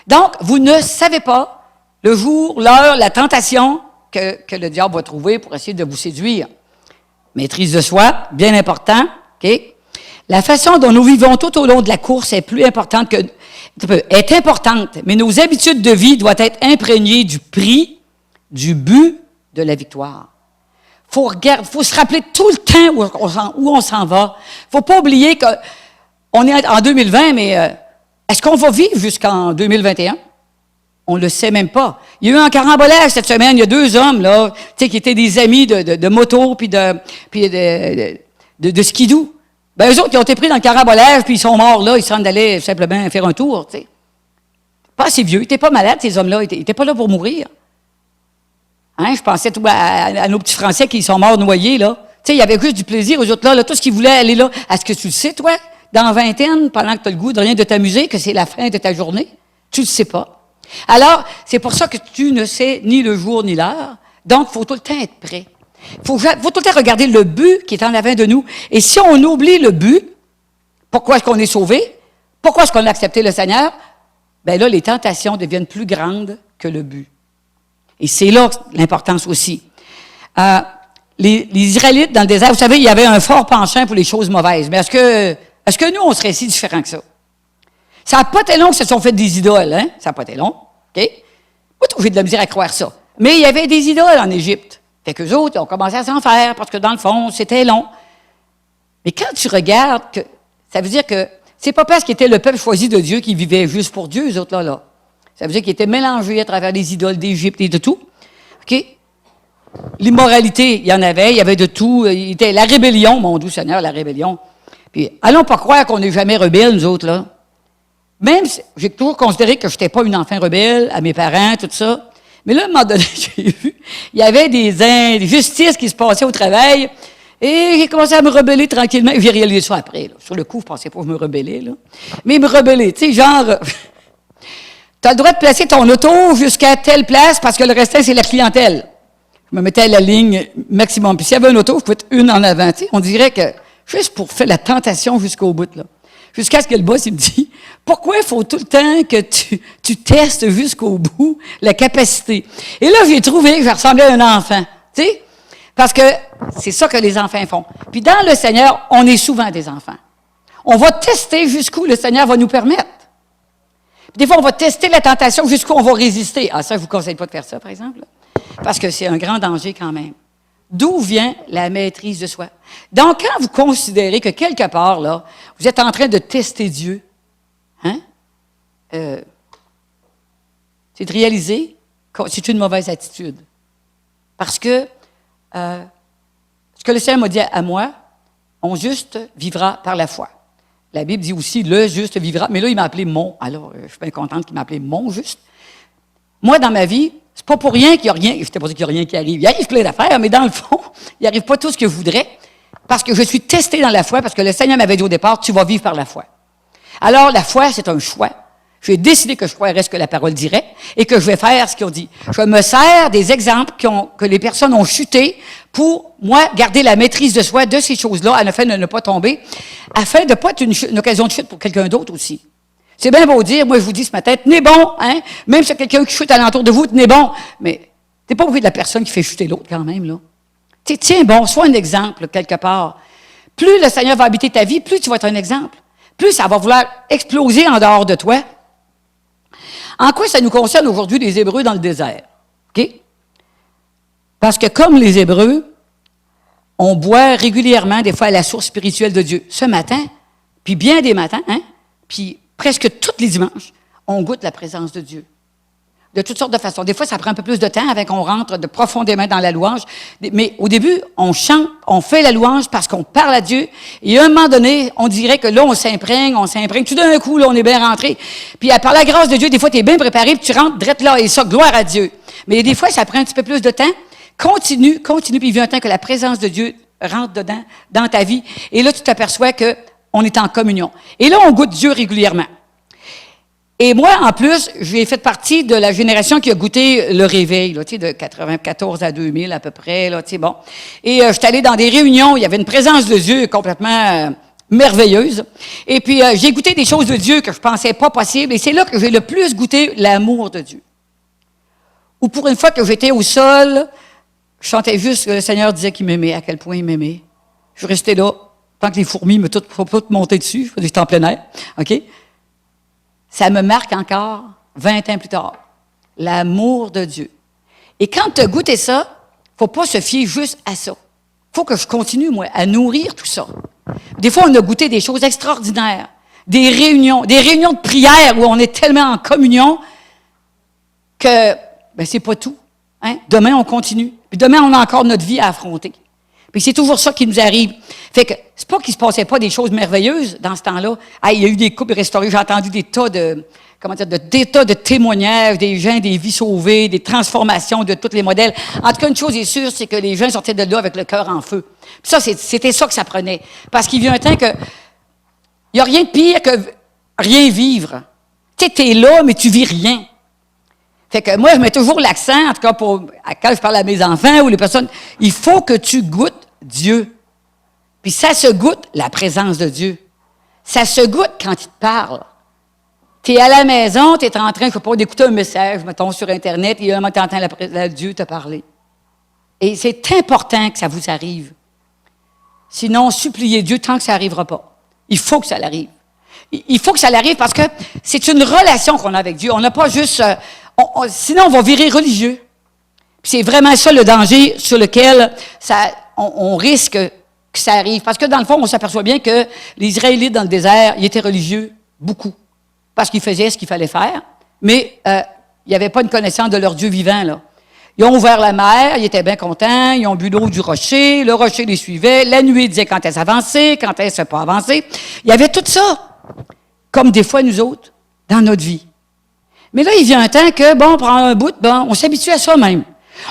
Donc, vous ne savez pas le jour, l'heure, la tentation que le diable va trouver pour essayer de vous séduire. Maîtrise de soi, bien important, OK? La façon dont nous vivons tout au long de la course est plus importante est importante, mais nos habitudes de vie doivent être imprégnées du prix, du but de la victoire. Faut se rappeler tout le temps où on s'en va. Faut pas oublier qu'on est en 2020, mais est-ce qu'on va vivre jusqu'en 2021? On le sait même pas. Il y a eu un carambolage cette semaine. Il y a 2 hommes, là, tu sais, qui étaient des amis de moto puis de skidoo. Ben, eux autres, ils ont été pris dans le carambolage, puis ils sont morts là. Ils s'en allaient simplement faire un tour, tu sais. Pas assez vieux. Ils n'étaient pas malades, ces hommes-là. Ils n'étaient pas là pour mourir. Hein, je pensais à nos petits Français qui sont morts noyés, là. Tu sais, il y avait juste du plaisir aux autres là. Tout ce qu'ils voulaient aller là. Est-ce que tu le sais, toi, dans vingtaine, pendant que tu as le goût de rien de t'amuser, que c'est la fin de ta journée? Tu le sais pas. Alors, c'est pour ça que tu ne sais ni le jour ni l'heure. Donc, il faut tout le temps être prêt. Il faut tout le temps regarder le but qui est en avant de nous. Et si on oublie le but, pourquoi est-ce qu'on est sauvé? Pourquoi est-ce qu'on a accepté le Seigneur? Bien là, les tentations deviennent plus grandes que le but. Et c'est là l'importance aussi. Les Israélites dans le désert, vous savez, il y avait un fort penchant pour les choses mauvaises. Mais est-ce que nous, on serait si différents que ça? Ça n'a pas été long qu'ils se sont fait des idoles, hein? Ça n'a pas été long, OK? Moi, j'ai de la misère à croire ça. Mais il y avait des idoles en Égypte. Fait qu'eux autres, ils ont commencé à s'en faire, parce que dans le fond, c'était long. Mais quand tu regardes, ça veut dire que c'est pas parce qu'ils étaient le peuple choisi de Dieu qu'ils vivaient juste pour Dieu, eux autres là. Ça veut dire qu'ils étaient mélangés à travers les idoles d'Égypte et de tout. OK? l'immoralité, il y en avait, il y avait de tout. Il était la rébellion, mon doux Seigneur, la rébellion. Puis, allons pas croire qu'on n'est jamais rebelles, nous autres, là. Même si j'ai toujours considéré que je n'étais pas une enfant rebelle à mes parents, tout ça. Mais là, à un moment donné, j'ai vu, il y avait des injustices qui se passaient au travail. Et j'ai commencé à me rebeller tranquillement. J'ai réalisé ça après. Là. Sur le coup, je pensais pas me rebeller. Là. Mais me rebeller, tu sais, genre, tu as le droit de placer ton auto jusqu'à telle place parce que le restant, c'est la clientèle. Je me mettais à la ligne maximum. Puis s'il y avait une auto, je pouvais être une en avant. Tu sais, on dirait que, juste pour faire la tentation jusqu'au bout, là. Jusqu'à ce que le boss, il me dit, pourquoi il faut tout le temps que tu testes jusqu'au bout la capacité? Et là, j'ai trouvé que je ressemblais à un enfant. Tu sais? Parce que c'est ça que les enfants font. Puis dans le Seigneur, on est souvent des enfants. On va tester jusqu'où le Seigneur va nous permettre. Puis des fois, on va tester la tentation jusqu'où on va résister. Ah, ça, je ne vous conseille pas de faire ça, par exemple. Parce que c'est un grand danger quand même. D'où vient la maîtrise de soi? Donc, quand vous considérez que quelque part, là, vous êtes en train de tester Dieu, hein? C'est de réaliser que c'est une mauvaise attitude. Parce que ce que le Seigneur m'a dit à moi, on juste vivra par la foi. La Bible dit aussi, le juste vivra. Mais là, il m'a appelé mon. Alors, je suis bien contente qu'il m'a appelé mon juste. Moi, dans ma vie, c'est pas pour rien qu'il n'y a rien. Je t'ai pas dit qu'il n'y a rien qui arrive. Il arrive plein d'affaires, mais dans le fond, il n'arrive pas tout ce que je voudrais. Parce que je suis testée dans la foi, parce que le Seigneur m'avait dit au départ, tu vas vivre par la foi. Alors, la foi, c'est un choix. J'ai décidé que je croirais ce que la parole dirait et que je vais faire ce qu'ils ont dit. Je me sers des exemples que les personnes ont chuté pour, moi, garder la maîtrise de soi de ces choses-là, afin de ne pas tomber, afin de ne pas être une occasion de chute pour quelqu'un d'autre aussi. C'est bien beau dire, moi je vous dis ce matin, tenez bon, hein? Même si c'est quelqu'un qui chute alentour de vous, tenez bon. Mais t'es pas obligé de la personne qui fait chuter l'autre quand même, là. Tiens bon, sois un exemple quelque part. Plus le Seigneur va habiter ta vie, plus tu vas être un exemple. Plus ça va vouloir exploser en dehors de toi. En quoi ça nous concerne aujourd'hui les Hébreux dans le désert? OK? Parce que comme les Hébreux, on boit régulièrement des fois à la source spirituelle de Dieu. Ce matin, puis bien des matins, hein? Puis presque tous les dimanches, on goûte la présence de Dieu. De toutes sortes de façons. Des fois, ça prend un peu plus de temps avant qu'on rentre profondément dans la louange. Mais au début, on chante, on fait la louange parce qu'on parle à Dieu. Et à un moment donné, on dirait que là, on s'imprègne. Tout d'un coup, là, on est bien rentré. Puis par la grâce de Dieu, des fois, tu es bien préparé, puis tu rentres direct là, et ça, gloire à Dieu. Mais des fois, ça prend un petit peu plus de temps. Continue, puis il vient un temps que la présence de Dieu rentre dedans, dans ta vie. Et là, tu t'aperçois qu'on est en communion. Et là, on goûte Dieu régulièrement. Et moi, en plus, j'ai fait partie de la génération qui a goûté le réveil, là, tu sais, de 94 à 2000 à peu près, là, tu sais, bon. Et je suis allée dans des réunions, il y avait une présence de Dieu complètement merveilleuse. Et puis, j'ai goûté des choses de Dieu que je pensais pas possibles. Et c'est là que j'ai le plus goûté l'amour de Dieu. Ou pour une fois que j'étais au sol, je chantais juste que le Seigneur disait qu'il m'aimait, à quel point il m'aimait. Je restais là, tant que les fourmis me toutes montaient dessus, j'étais en plein air, OK? Ça me marque encore 20 ans plus tard. L'amour de Dieu. Et quand tu as goûté ça, faut pas se fier juste à ça. Faut que je continue, moi, à nourrir tout ça. Des fois, on a goûté des choses extraordinaires. Des réunions de prière où on est tellement en communion que, c'est pas tout. Hein? Demain, on continue. Puis demain, on a encore notre vie à affronter. Puis c'est toujours ça qui nous arrive. Fait que c'est pas qu'il se passait pas des choses merveilleuses dans ce temps-là. Il y a eu des couples restaurés, j'ai entendu des tas de témoignages, des gens, des vies sauvées, des transformations de tous les modèles. En tout cas, une chose est sûre, c'est que les gens sortaient de là avec le cœur en feu. Puis ça, c'était ça que ça prenait. Parce qu'il vient un temps que il y a rien de pire que rien vivre. Tu sais, t'es là, mais tu vis rien. Fait que moi, je mets toujours l'accent, en tout cas quand je parle à mes enfants ou les personnes, il faut que tu goûtes Dieu. Puis ça se goûte la présence de Dieu. Ça se goûte quand il te parle. Tu es à la maison, tu es en train, je sais pas, d'écouter un message, mettons, sur Internet, et un moment, tu entends Dieu te parler. Et c'est important que ça vous arrive. Sinon, suppliez Dieu tant que ça n'arrivera pas. Il faut que ça l'arrive. Il faut que ça l'arrive parce que c'est une relation qu'on a avec Dieu. On n'a pas juste... sinon, on va virer religieux. Puis c'est vraiment ça le danger sur lequel on risque que ça arrive. Parce que dans le fond, on s'aperçoit bien que les Israélites dans le désert, ils étaient religieux, beaucoup. Parce qu'ils faisaient ce qu'il fallait faire, mais il n'y avait pas une connaissance de leur Dieu vivant, là. Ils ont ouvert la mer, ils étaient bien contents, ils ont bu l'eau du rocher, le rocher les suivait, la nuée disait quand elle s'avançait, quand elle ne s'est pas avancée. Il y avait tout ça, comme des fois nous autres, dans notre vie. Mais là, il vient un temps que, bon, on prend un bout, bon, on s'habitue à ça même.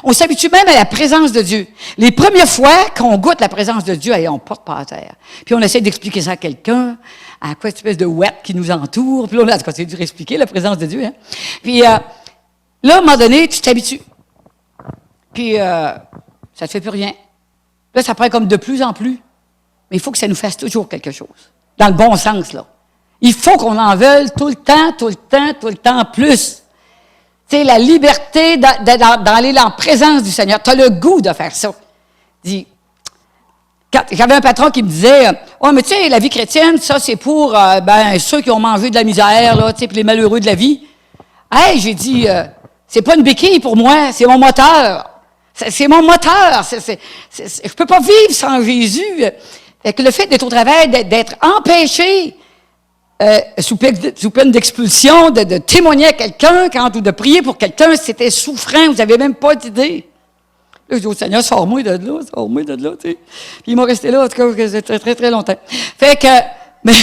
On s'habitue même à la présence de Dieu. Les premières fois qu'on goûte la présence de Dieu, on porte par terre. Puis on essaie d'expliquer ça à quelqu'un, à quoi cette espèce de ouette qui nous entoure. Puis là, on a c'est dur expliquer la présence de Dieu. Hein? Puis là, à un moment donné, tu t'habitues. Puis ça ne te fait plus rien. Là, ça prend comme de plus en plus. Mais il faut que ça nous fasse toujours quelque chose. Dans le bon sens, là. Il faut qu'on en veuille tout le temps, tout le temps, tout le temps plus. Tu sais, la liberté d'aller dans la présence du Seigneur. Tu as le goût de faire ça. J'avais un patron qui me disait, oh, mais tu sais, la vie chrétienne, ça, c'est pour ceux qui ont mangé de la misère, là, tu sais, puis les malheureux de la vie. Hey, j'ai dit, c'est pas une béquille pour moi, c'est mon moteur. C'est mon moteur. Je peux pas vivre sans Jésus. Fait que le fait d'être au travail, d'être empêché, sous peine d'expulsion, de témoigner à quelqu'un, ou de prier pour quelqu'un, c'était souffrant, vous n'avez même pas d'idée. Là, je dis au Seigneur, sors-moi de là, tu sais. Puis il m'a resté là, en tout cas, très, très, très longtemps. Fait que, mais,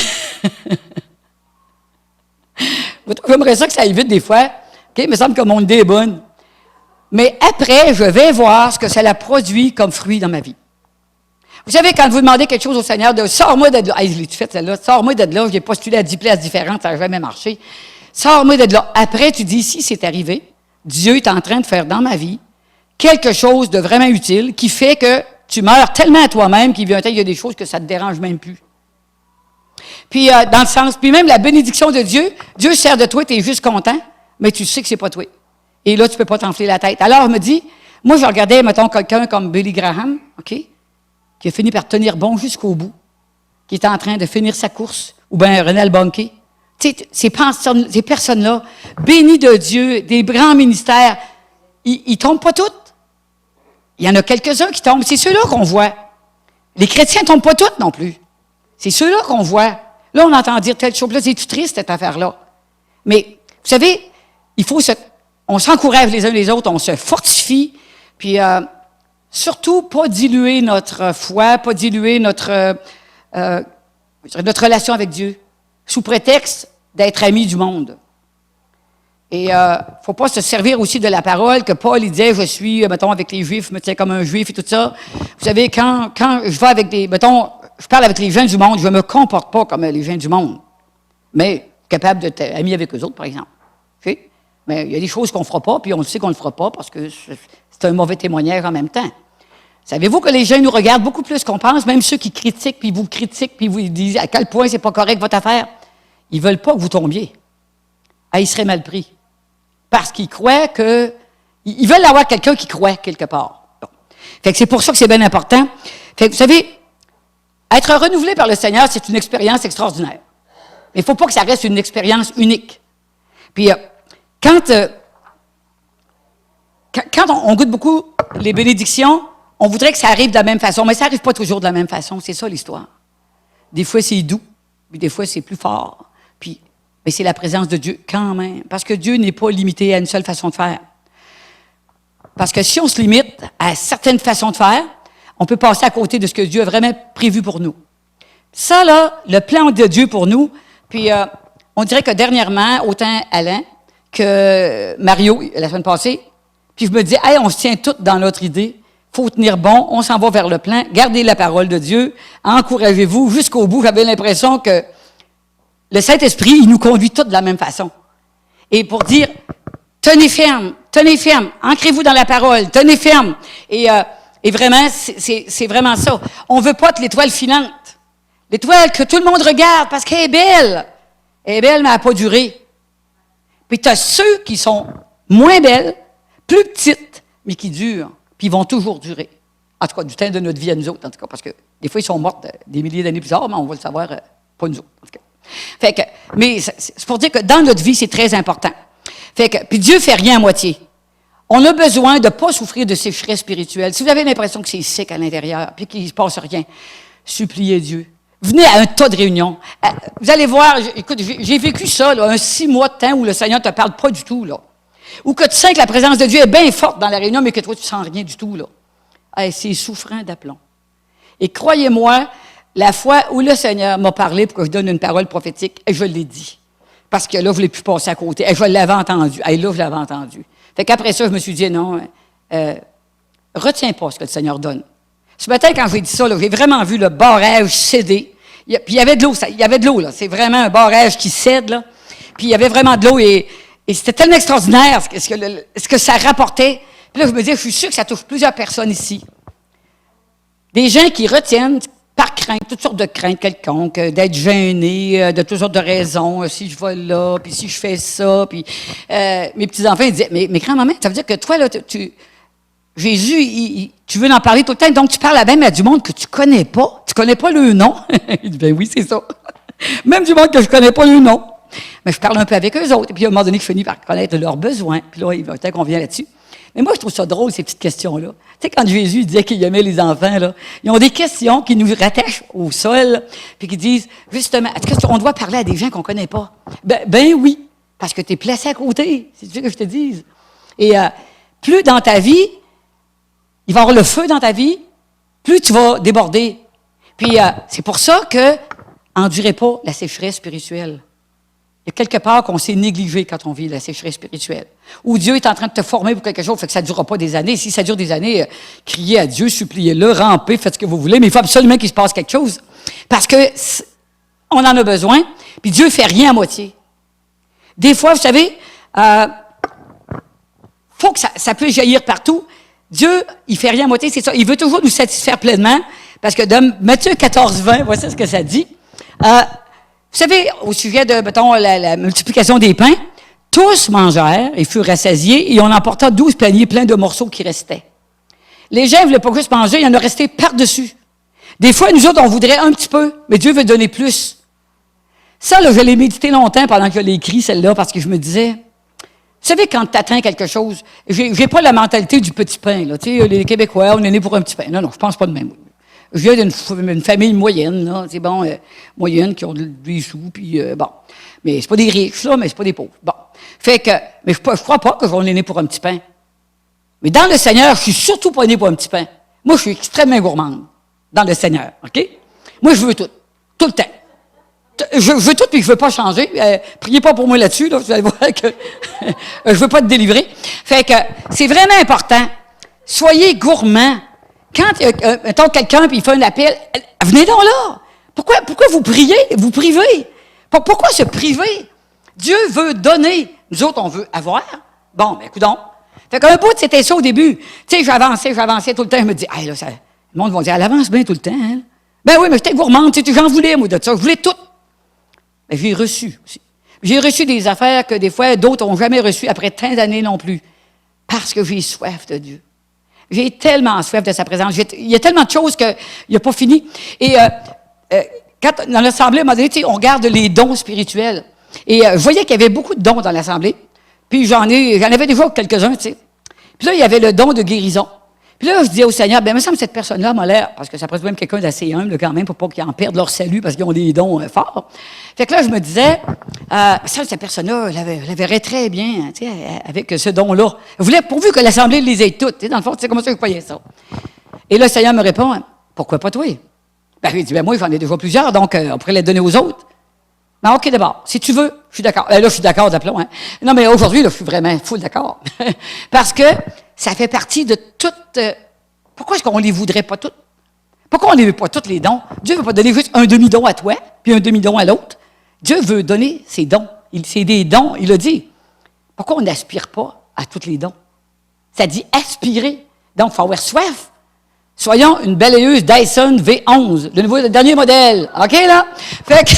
j'aimerais ça que ça aille vite des fois, OK? Il me semble que mon idée est bonne. Mais après, je vais voir ce que ça a produit comme fruit dans ma vie. Vous savez, quand vous demandez quelque chose au Seigneur, de « Sors-moi de là », « Hey, je l'ai-tu fait celle-là? Sors-moi de là, j'ai postulé à 10 places différentes, ça n'a jamais marché. Sors-moi de là. Après, tu dis, si c'est arrivé, Dieu est en train de faire dans ma vie quelque chose de vraiment utile qui fait que tu meurs tellement à toi-même qu'il vient un temps, il y a des choses que ça ne te dérange même plus. Puis, dans le sens, puis même la bénédiction de Dieu, Dieu sert de toi, tu es juste content, mais tu sais que c'est pas toi. Et là, tu peux pas t'enfler la tête. Alors, il me dit, moi, je regardais, mettons, quelqu'un comme Billy Graham, OK, qui a fini par tenir bon jusqu'au bout, qui est en train de finir sa course, ou bien Renal Bonnke. Tu sais, ces personnes-là, bénies de Dieu, des grands ministères, ils tombent pas toutes. Il y en a quelques-uns qui tombent. C'est ceux-là qu'on voit. Les chrétiens ne tombent pas toutes non plus. C'est ceux-là qu'on voit. Là, on entend dire telle chose. Là, c'est tout triste, cette affaire-là. Mais, vous savez, on s'encourage les uns les autres, on se fortifie, puis surtout pas diluer notre foi, pas diluer notre relation avec Dieu, sous prétexte d'être amis du monde. Et faut pas se servir aussi de la parole que Paul, il disait, je suis, mettons, avec les Juifs, je me tiens comme un Juif et tout ça. Vous savez, quand je vais avec je parle avec les gens du monde, je ne me comporte pas comme les gens du monde, mais capable d'être ami avec eux autres, par exemple. Okay? Mais il y a des choses qu'on ne fera pas, puis on sait qu'on ne le fera pas parce que c'est un mauvais témoignage en même temps. Savez-vous que les gens nous regardent beaucoup plus qu'on pense, même ceux qui critiquent, puis vous critiquent, puis vous disent à quel point c'est pas correct votre affaire. Ils veulent pas que vous tombiez. Ah, ils seraient mal pris. Parce qu'ils croient que... Ils veulent avoir quelqu'un qui croit quelque part. Bon. Fait que c'est pour ça que c'est bien important. Fait que, vous savez, être renouvelé par le Seigneur, c'est une expérience extraordinaire. Mais il ne faut pas que ça reste une expérience unique. Puis, quand on goûte beaucoup les bénédictions, on voudrait que ça arrive de la même façon, mais ça n'arrive pas toujours de la même façon. C'est ça, l'histoire. Des fois, c'est doux, puis des fois, c'est plus fort. Puis, mais c'est la présence de Dieu quand même. Parce que Dieu n'est pas limité à une seule façon de faire. Parce que si on se limite à certaines façons de faire, on peut passer à côté de ce que Dieu a vraiment prévu pour nous. Ça, là, le plan de Dieu pour nous, puis on dirait que dernièrement, autant Alain que Mario, la semaine passée, puis je me dis, hey, on se tient tous dans notre idée, faut tenir bon, on s'en va vers le plan, gardez la parole de Dieu, encouragez-vous jusqu'au bout. J'avais l'impression que le Saint-Esprit, il nous conduit tous de la même façon. Et pour dire, tenez ferme, ancrez-vous dans la parole, tenez ferme. Et vraiment, c'est vraiment ça. On veut pas être l'étoile filante. L'étoile que tout le monde regarde parce qu'elle est belle. Elle est belle, mais elle n'a pas duré. Puis tu as ceux qui sont moins belles, plus petites, mais qui durent. Puis ils vont toujours durer. En tout cas, du temps de notre vie à nous autres, en tout cas, parce que des fois, ils sont morts des milliers d'années plus tard, mais on va le savoir, pas nous autres, en tout cas. Fait que, mais c'est pour dire que dans notre vie, c'est très important. Fait que, puis Dieu fait rien à moitié. On a besoin de ne pas souffrir de sécheresse spirituelle. Si vous avez l'impression que c'est sec à l'intérieur, puis qu'il ne se passe rien, suppliez Dieu. Venez à un tas de réunions. Vous allez voir, écoute, j'ai vécu ça, là, un 6 mois de temps où le Seigneur ne te parle pas du tout, là. Ou que tu sens que la présence de Dieu est bien forte dans la réunion, mais que toi, tu ne sens rien du tout, là. Hey, c'est souffrant d'aplomb. Et croyez-moi, la fois où le Seigneur m'a parlé pour que je donne une parole prophétique, je l'ai dit. Parce que là, je ne voulais plus passer à côté. Je l'avais entendu. Là, je l'avais entendu. Fait qu'après ça, je me suis dit, non, retiens pas ce que le Seigneur donne. Ce matin, quand j'ai dit ça, là, j'ai vraiment vu le barrage céder. Puis il y avait de l'eau, il y avait de l'eau, là. C'est vraiment un barrage qui cède, là. Puis il y avait vraiment de l'eau et c'était tellement extraordinaire ce que ça rapportait. Puis là, je me disais, je suis sûr que ça touche plusieurs personnes ici. Des gens qui retiennent par crainte, toutes sortes de craintes quelconques, d'être gênés, de toutes sortes de raisons, si je vais là, puis si je fais ça, puis mes petits-enfants ils disaient, mais grand-maman, ça veut dire que toi, là, Jésus, tu veux en parler tout le temps, donc tu parles à même à du monde que tu connais pas le nom. Il dit, ben oui, c'est ça. Même du monde que je connais pas le nom. Mais je parle un peu avec eux autres, et puis à un moment donné, je finis par connaître leurs besoins, puis là, il va peut-être qu'on vient là-dessus. Mais moi, je trouve ça drôle, ces petites questions-là. Tu sais, quand Jésus disait qu'il aimait les enfants, là, ils ont des questions qui nous rattachent au sol, puis qui disent, justement, est-ce qu'on doit parler à des gens qu'on ne connaît pas? Ben oui, parce que tu es placé à côté, c'est ce que je te dise. Et plus dans ta vie, il va y avoir le feu dans ta vie, plus tu vas déborder. Puis c'est pour ça que endurez pas la sécheresse spirituelle. Il y a quelque part qu'on s'est négligé quand on vit la sécheresse spirituelle. Ou Dieu est en train de te former pour quelque chose, fait que ça ne durera pas des années. Si ça dure des années, criez à Dieu, suppliez-le, rampez, faites ce que vous voulez, mais il faut absolument qu'il se passe quelque chose. Parce que on en a besoin, puis Dieu ne fait rien à moitié. Des fois, vous savez, faut que ça peut jaillir partout. Dieu, il ne fait rien à moitié, c'est ça. Il veut toujours nous satisfaire pleinement, parce que dans Matthieu 14, 20, voici ce que ça dit. Vous savez, au sujet de, mettons, la multiplication des pains, tous mangèrent et furent rassasiés, et on emporta 12 paniers pleins de morceaux qui restaient. Les gens ne voulaient pas juste manger, il y en a resté par-dessus. Des fois, nous autres, on voudrait un petit peu, mais Dieu veut donner plus. Ça, là, je l'ai médité longtemps pendant que je l'ai écrit, celle-là, parce que je me disais, vous savez, quand tu atteins quelque chose, j'ai pas la mentalité du petit pain, là. Tu sais, les Québécois, on est nés pour un petit pain. Non, je pense pas de même. Je viens d'une famille moyenne, là, c'est bon, moyenne, qui ont des sous, puis bon. Mais c'est pas des riches, là, mais c'est pas des pauvres. Bon. Fait que, mais je crois pas qu'on est né pour un petit pain. Mais dans le Seigneur, je suis surtout pas né pour un petit pain. Moi, je suis extrêmement gourmande dans le Seigneur, OK? Moi, je veux tout. Tout le temps. Je veux tout, puis je veux pas changer. Priez pas pour moi là-dessus, là, vous allez voir que je veux pas te délivrer. Fait que, c'est vraiment important. Soyez gourmands. Quand, mettons, quelqu'un, puis il fait un appel, venez donc là. Pourquoi vous priez, vous privez? Pourquoi se priver? Dieu veut donner. Nous autres, on veut avoir. Bon, ben, coudonc. Fait qu'un bout, c'était ça au début. Tu sais, j'avançais tout le temps. Je me dis, hey, là, le monde va dire, elle avance bien tout le temps, hein? Ben oui, mais j'étais gourmande, tu sais, j'en voulais, moi, de ça. Je voulais tout. Mais j'ai reçu aussi. J'ai reçu des affaires que des fois, d'autres n'ont jamais reçues après tant d'années non plus. Parce que j'ai soif de Dieu. J'ai tellement soif de sa présence. Il y a tellement de choses qu'il n'a pas fini. Et quand, dans l'Assemblée, à un moment donné, on regarde les dons spirituels. Et je voyais qu'il y avait beaucoup de dons dans l'Assemblée. Puis j'en avais déjà quelques-uns, tu sais. Puis là, il y avait le don de guérison. Puis là, je disais au Seigneur, bien, il me semble que cette personne-là m'a l'air, parce que ça pourrait être même quelqu'un d'assez humble quand même, pour pas qu'ils en perdent leur salut parce qu'ils ont des dons forts. Fait que là, je me disais, cette personne-là, elle verrait très bien, tu sais, avec ce don-là. Elle voulait, pourvu que l'Assemblée les ait toutes, tu sais, dans le fond, tu sais comment ça je croyais ça. Et là, le Seigneur me répond, pourquoi pas toi? Ben, il dit, ben, moi, j'en ai déjà plusieurs, donc on pourrait les donner aux autres. Ben, OK, d'abord, si tu veux, je suis d'accord. Là, je suis d'accord d'aplomb, hein. Non, mais aujourd'hui, là, je suis vraiment full d'accord. Parce que ça fait partie de toutes... pourquoi est-ce qu'on ne les voudrait pas toutes? Pourquoi on ne veut pas tous les dons? Dieu ne veut pas donner juste un demi-don à toi, puis un demi-don à l'autre. Dieu veut donner ses dons. C'est des dons, il a dit. Pourquoi on n'aspire pas à tous les dons? Ça dit aspirer. Donc, il faut avoir soif. Soyons une balayeuse Dyson V11, le dernier modèle. OK, là? Fait que...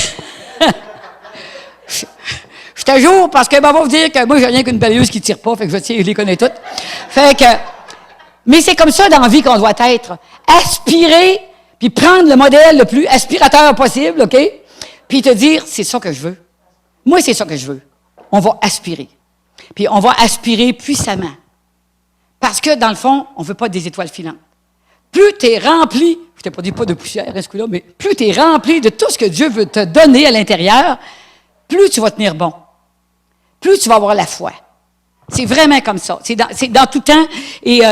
Je t'ajoute parce que va vous dire que moi, j'ai rien qu'une balayeuse qui ne tire pas, fait que je les connais toutes. Fait que, mais c'est comme ça dans la vie qu'on doit être. Aspirer, puis prendre le modèle le plus aspirateur possible, OK? Puis te dire, c'est ça que je veux. Moi, c'est ça que je veux. On va aspirer. Puis on va aspirer puissamment. Parce que, dans le fond, on ne veut pas des étoiles filantes. Plus tu es rempli, je t'ai pas dit pas de poussière, est-ce que là, mais plus tu es rempli de tout ce que Dieu veut te donner à l'intérieur, plus tu vas tenir bon. Plus tu vas avoir la foi. C'est vraiment comme ça. C'est dans tout temps. Et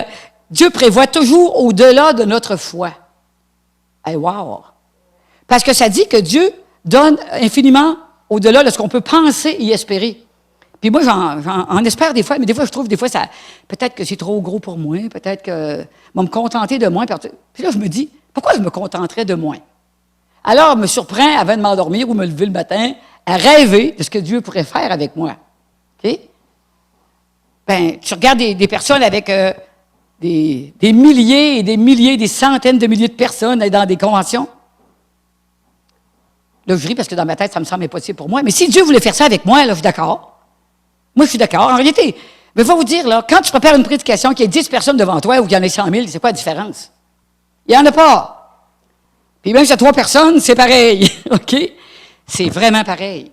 Dieu prévoit toujours au-delà de notre foi. Hey, wow! Parce que ça dit que Dieu donne infiniment au-delà de ce qu'on peut penser et espérer. Puis moi, j'en espère des fois, mais des fois, je trouve, des fois, peut-être que c'est trop gros pour moi, peut-être que je vais me contenter de moins. Puis là, je me dis, pourquoi je me contenterais de moins? Alors, je me surprends, avant de m'endormir ou me lever le matin, à rêver de ce que Dieu pourrait faire avec moi. OK? Ben, tu regardes des personnes avec des milliers et des milliers, des centaines de milliers de personnes dans des conventions. Là, je ris parce que dans ma tête, ça me semble impossible pour moi. Mais si Dieu voulait faire ça avec moi, là, je suis d'accord. Moi, je suis d'accord. En réalité, mais je vais vous dire, là, quand tu prépares une prédication, qu'il y ait 10 personnes devant toi ou qu'il y en ait 100 000, c'est quoi la différence? Il n'y en a pas. Puis même si il y a 3 personnes, c'est pareil. OK? C'est vraiment pareil.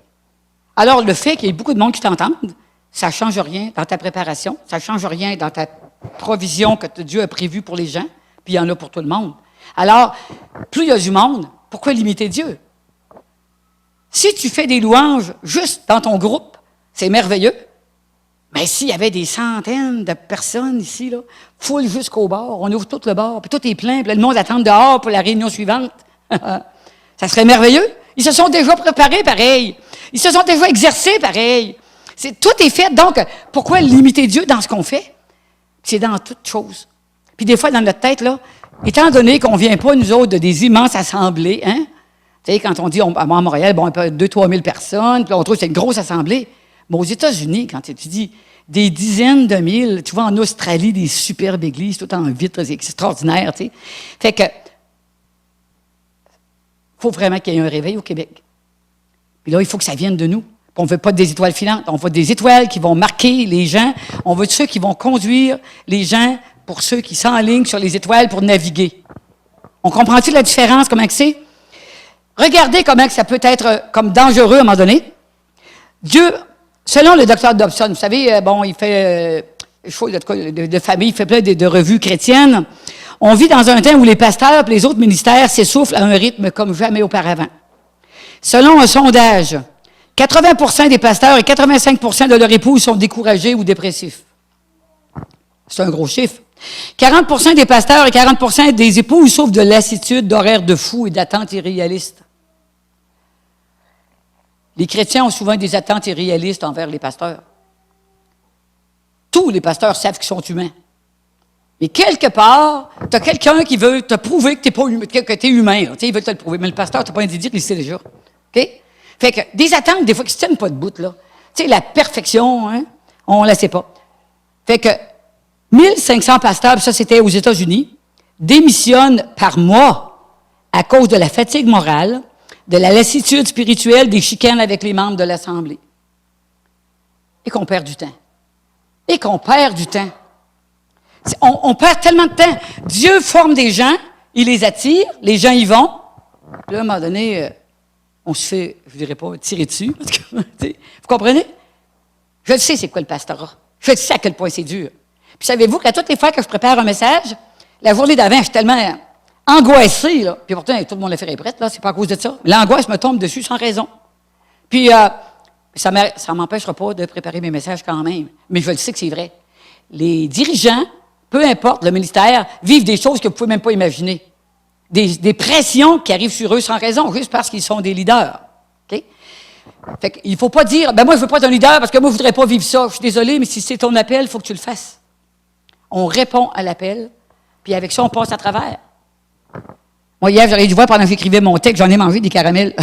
Alors, le fait qu'il y ait beaucoup de monde qui t'entende, ça ne change rien dans ta préparation, ça ne change rien dans ta provision que Dieu a prévue pour les gens, puis il y en a pour tout le monde. Alors, plus il y a du monde, pourquoi limiter Dieu? Si tu fais des louanges juste dans ton groupe, c'est merveilleux. Mais s'il y avait des centaines de personnes ici, là, foule jusqu'au bord, on ouvre tout le bord, puis tout est plein, puis le monde attend dehors pour la réunion suivante. Ça serait merveilleux. Ils se sont déjà préparés pareil. Ils se sont déjà exercés pareil. Tout est fait. Donc, pourquoi limiter Dieu dans ce qu'on fait? C'est dans toutes choses. Puis des fois, dans notre tête, là, étant donné qu'on ne vient pas, nous autres, de des immenses assemblées, hein? Tu sais, quand on dit, à Montréal, bon, 2-3 000 personnes, puis on trouve que c'est une grosse assemblée. Mais aux États-Unis, quand tu dis des dizaines de mille, tu vois en Australie, des superbes églises, tout en vitre, c'est extraordinaire, tu sais. Fait que, faut vraiment qu'il y ait un réveil au Québec. Puis là, il faut que ça vienne de nous. On ne veut pas des étoiles filantes, on veut des étoiles qui vont marquer les gens. On veut ceux qui vont conduire les gens pour ceux qui s'enlignent sur les étoiles pour naviguer. On comprend-tu la différence, comment que c'est? Regardez comment que ça peut être comme dangereux à un moment donné. Dieu, selon le docteur Dobson, vous savez, bon, il fait de famille, il fait plein de revues chrétiennes. On vit dans un temps où les pasteurs et les autres ministères s'essoufflent à un rythme comme jamais auparavant. Selon un sondage, 80% des pasteurs et 85% de leurs épouses sont découragés ou dépressifs. C'est un gros chiffre. 40% des pasteurs et 40% des épouses souffrent de lassitude, d'horaires de fous et d'attentes irréalistes. Les chrétiens ont souvent des attentes irréalistes envers les pasteurs. Tous les pasteurs savent qu'ils sont humains. Mais quelque part, tu as quelqu'un qui veut te prouver que tu es humain. Là. Il veut te le prouver. Mais le pasteur, tu n'as pas envie de dire qu'il sait déjà. OK? Fait que des attentes, des fois, qui ne se tiennent pas de bout, là. Tu sais, la perfection, hein, on ne la sait pas. Fait que 1500 pasteurs, ça c'était aux États-Unis, démissionnent par mois à cause de la fatigue morale, de la lassitude spirituelle, des chicanes avec les membres de l'Assemblée. Et qu'on perd du temps. Et qu'on perd du temps. On perd tellement de temps. Dieu forme des gens, il les attire, les gens y vont. Puis là, à un moment donné, on se fait, je ne dirais pas, tirer dessus. Parce que, vous comprenez? Je le sais c'est quoi le pastorat. Je le sais à quel point c'est dur. Puis savez-vous qu'à toutes les fois que je prépare un message, la journée d'avant, je suis tellement angoissé, là. Puis pourtant, tout le monde l'affaire est prête, là. C'est pas à cause de ça. L'angoisse me tombe dessus sans raison. Puis, ça ne m'empêchera pas de préparer mes messages quand même. Mais je le sais que c'est vrai. Les dirigeants, peu importe le ministère, vivent des choses que vous ne pouvez même pas imaginer. Des pressions qui arrivent sur eux sans raison, juste parce qu'ils sont des leaders. OK? Fait qu'il ne faut pas dire, ben moi, je ne veux pas être un leader parce que moi, je ne voudrais pas vivre ça. Je suis désolé, mais si c'est ton appel, il faut que tu le fasses. On répond à l'appel, puis avec ça, on passe à travers. Moi, hier, j'aurais dû voir pendant que j'écrivais mon texte, j'en ai mangé des caramels.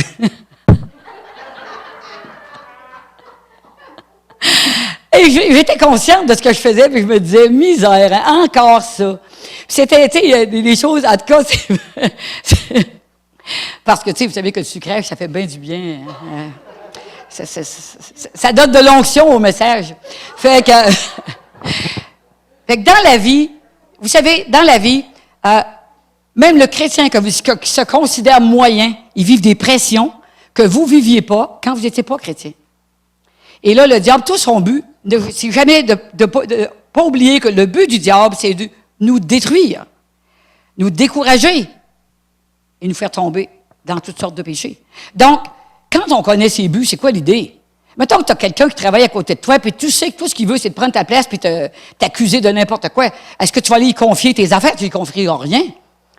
Et j'étais consciente de ce que je faisais, puis je me disais, misère, hein, encore ça. C'était, tu sais, des choses, en tout cas, parce que, tu sais, vous savez que le sucrage, ça fait bien du bien. Hein. Ça donne de l'onction au message. Fait que dans la vie, vous savez, dans la vie, même le chrétien qui se considère moyen, il vit des pressions que vous ne viviez pas quand vous n'étiez pas chrétien. Et là, le diable, tout son but, c'est jamais de pas oublier que le but du diable, c'est de nous détruire, nous décourager et nous faire tomber dans toutes sortes de péchés. Donc, quand on connaît ses buts, c'est quoi l'idée? Mettons que tu as quelqu'un qui travaille à côté de toi, puis tu sais que tout ce qu'il veut, c'est de prendre ta place puis t'accuser de n'importe quoi. Est-ce que tu vas aller y confier tes affaires? Tu lui confieras rien.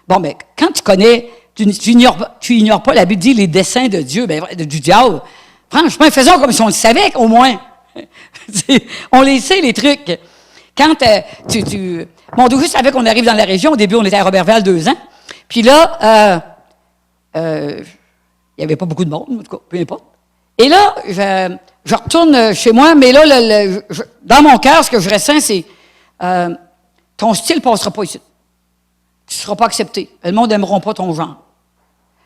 Bon, mais quand tu connais, tu ignores pas, la Bible dit les desseins de Dieu, du diable. Franchement, faisons comme si on le savait, au moins. On les sait, les trucs. Quand Bon, je savais qu'on arrive dans la région. Au début, on était à Robertval 2 ans. Puis là, il n'y avait pas beaucoup de monde, en tout cas, peu importe. Et là, je retourne chez moi, mais là, dans mon cœur, ce que je ressens, c'est ton style ne passera pas ici. Tu ne seras pas accepté. Le monde n'aimeront pas ton genre.